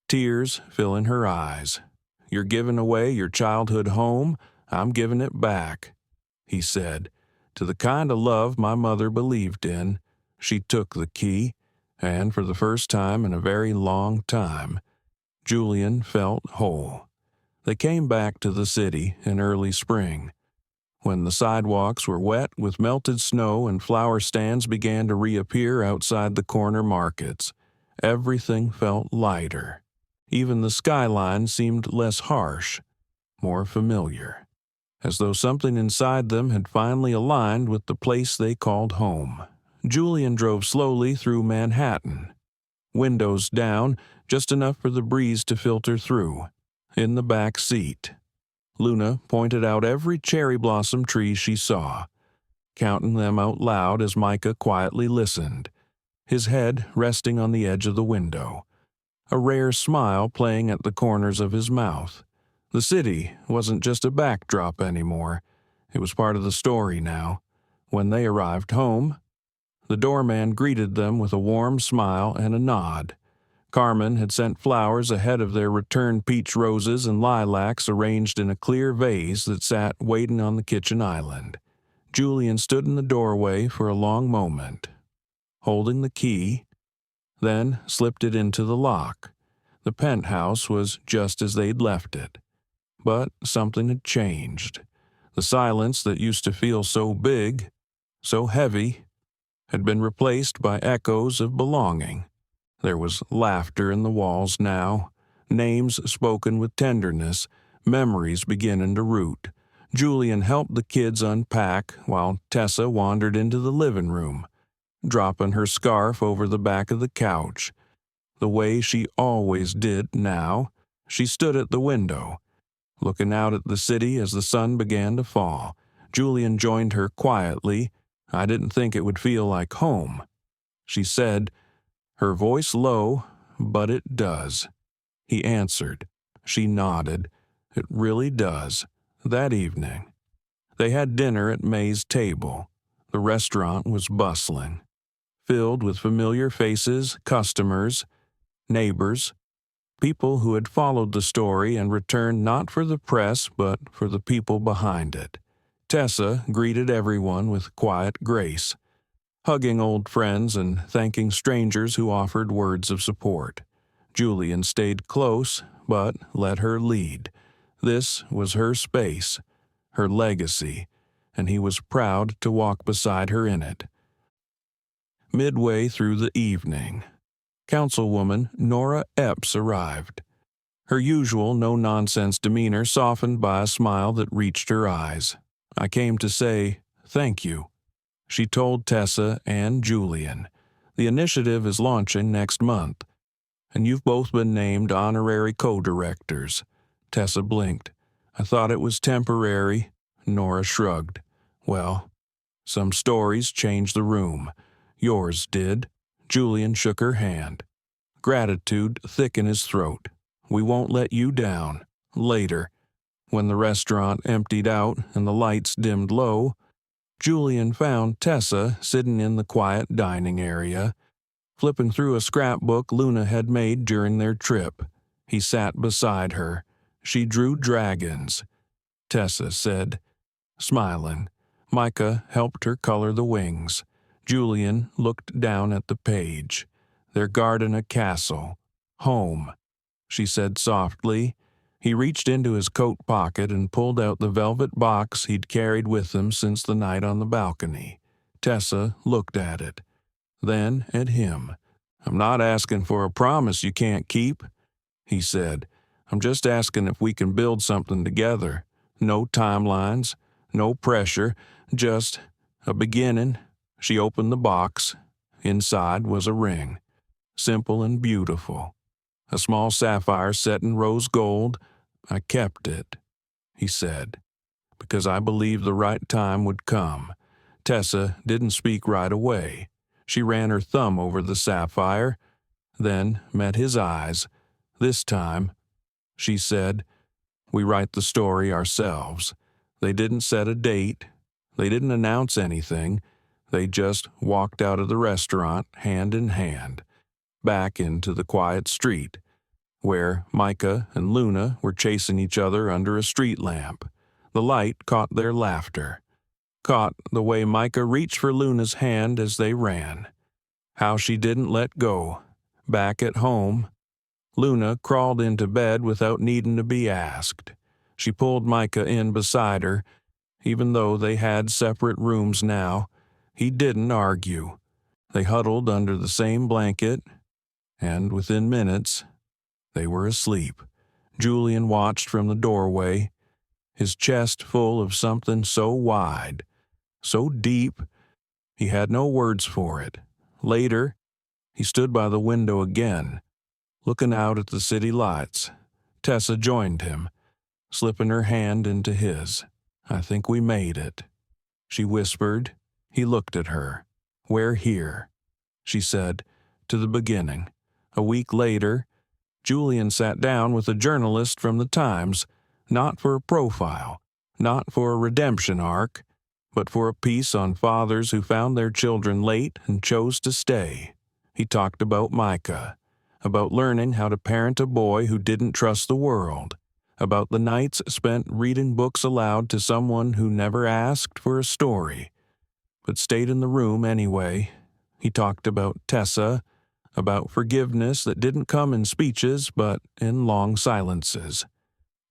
tears filling her eyes. "You're giving away your childhood home. I'm giving it back," he said, "to the kind of love my mother believed in." She took the key, and for the first time in a very long time, Julian felt whole. They came back to the city in early spring. When the sidewalks were wet with melted snow and flower stands began to reappear outside the corner markets, everything felt lighter. Even the skyline seemed less harsh, more familiar, as though something inside them had finally aligned with the place they called home. Julian drove slowly through Manhattan, windows down, just enough for the breeze to filter through. In the back seat, Luna pointed out every cherry blossom tree she saw, counting them out loud as Micah quietly listened, his head resting on the edge of the window, a rare smile playing at the corners of his mouth. The city wasn't just a backdrop anymore. It was part of the story now. When they arrived home, the doorman greeted them with a warm smile and a nod. Carmen had sent flowers ahead of their returned peach roses and lilacs arranged in a clear vase that sat waiting on the kitchen island. Julian stood in the doorway for a long moment, holding the key, then slipped it into the lock. The penthouse was just as they'd left it. But something had changed. The silence that used to feel so big, so heavy, had been replaced by echoes of belonging. There was laughter in the walls now, names spoken with tenderness, memories beginning to root. Julian helped the kids unpack while Tessa wandered into the living room, dropping her scarf over the back of the couch. The way she always did now, she stood at the window, looking out at the city as the sun began to fall. Julian joined her quietly. "I didn't think it would feel like home," she said, her voice low, "but it does." He answered. She nodded. "It really does." That evening, they had dinner at May's table. The restaurant was bustling, filled with familiar faces, customers, neighbors, people who had followed the story and returned not for the press but for the people behind it. Tessa greeted everyone with quiet grace, hugging old friends and thanking strangers who offered words of support. Julian stayed close, but let her lead. This was her space, her legacy, and he was proud to walk beside her in it. Midway through the evening, Councilwoman Nora Epps arrived, her usual no-nonsense demeanor softened by a smile that reached her eyes. "I came to say thank you," she told Tessa and Julian. "The initiative is launching next month, and you've both been named honorary co-directors." Tessa blinked. "I thought it was temporary." Nora shrugged. "Well, some stories change the room. Yours did." Julian shook her hand, gratitude thick in his throat. "We won't let you down." Later, when the restaurant emptied out and the lights dimmed low, Julian found Tessa sitting in the quiet dining area, flipping through a scrapbook Luna had made during their trip. He sat beside her. She drew dragons, Tessa said, smiling. Micah helped her color the wings. Julian looked down at the page. Their garden a castle. Home, she said softly. He reached into his coat pocket and pulled out the velvet box he'd carried with him since the night on the balcony. Tessa looked at it, then at him. "I'm not asking for a promise you can't keep," he said. "I'm just asking if we can build something together. No timelines, no pressure, just a beginning." She opened the box. Inside was a ring, simple and beautiful. A small sapphire set in rose gold. "I kept it," he said, "because I believed the right time would come." Tessa didn't speak right away. She ran her thumb over the sapphire, then met his eyes. "This time," she said, "we write the story ourselves." They didn't set a date. They didn't announce anything. They just walked out of the restaurant, hand in hand, back into the quiet street, where Micah and Luna were chasing each other under a street lamp. The light caught their laughter, caught the way Micah reached for Luna's hand as they ran. How she didn't let go. Back at home, Luna crawled into bed without needing to be asked. She pulled Micah in beside her, even though they had separate rooms now. He didn't argue. They huddled under the same blanket, and within minutes, they were asleep. Julian watched from the doorway, his chest full of something so wide, so deep, he had no words for it. Later, he stood by the window again, looking out at the city lights. Tessa joined him, slipping her hand into his. "I think we made it," she whispered. He looked at her. "We're here," she said, "to the beginning." A week later, Julian sat down with a journalist from the Times, not for a profile, not for a redemption arc, but for a piece on fathers who found their children late and chose to stay. He talked about Micah, about learning how to parent a boy who didn't trust the world, about the nights spent reading books aloud to someone who never asked for a story, but stayed in the room anyway. He talked about Tessa, about forgiveness that didn't come in speeches but in long silences,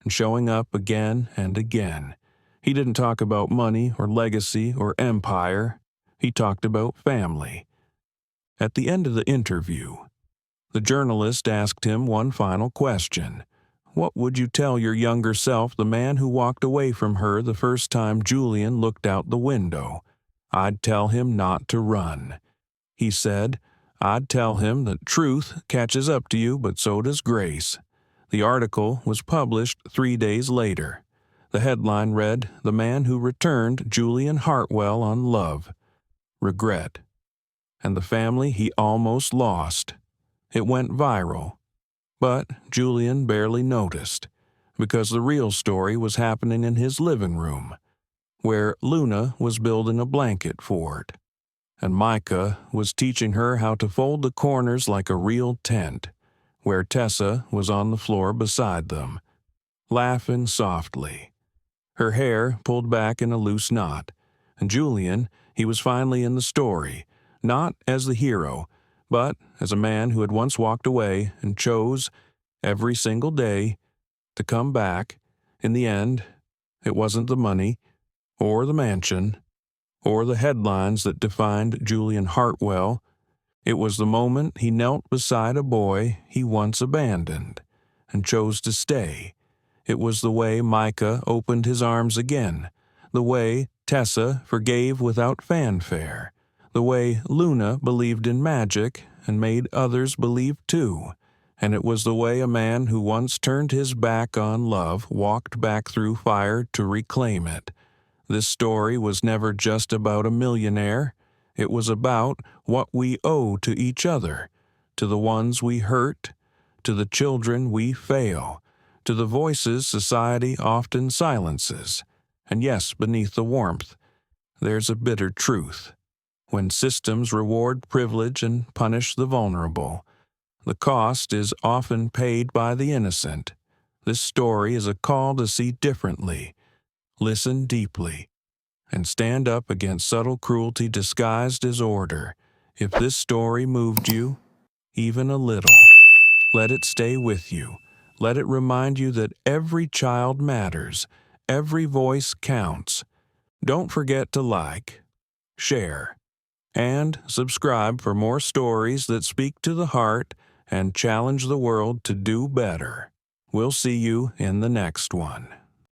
and showing up again and again. He didn't talk about money or legacy or empire. He talked about family. At the end of the interview, the journalist asked him one final question. What would you tell your younger self, the man who walked away from her the first time Julian looked out the window? "I'd tell him not to run," he said. "I'd tell him that truth catches up to you, but so does grace." The article was published 3 days later. The headline read, "The Man Who Returned Julian Hartwell on Love, Regret, and the Family He Almost Lost." It went viral, but Julian barely noticed, because the real story was happening in his living room, where Luna was building a blanket fort, and Micah was teaching her how to fold the corners like a real tent, where Tessa was on the floor beside them, laughing softly, her hair pulled back in a loose knot. And Julian, he was finally in the story, not as the hero, but as a man who had once walked away and chose, every single day, to come back. In the end, it wasn't the money, or the mansion, or the headlines that defined Julian Hartwell. It was the moment he knelt beside a boy he once abandoned and chose to stay. It was the way Micah opened his arms again, the way Tessa forgave without fanfare, the way Luna believed in magic and made others believe too. And it was the way a man who once turned his back on love walked back through fire to reclaim it. This story was never just about a millionaire. It was about what we owe to each other, to the ones we hurt, to the children we fail, to the voices society often silences. And yes, beneath the warmth, there's a bitter truth. When systems reward privilege and punish the vulnerable, the cost is often paid by the innocent. This story is a call to see differently, listen deeply, and stand up against subtle cruelty disguised as order. If this story moved you, even a little, let it stay with you. Let it remind you that every child matters, every voice counts. Don't forget to like, share, and subscribe for more stories that speak to the heart and challenge the world to do better. We'll see you in the next one.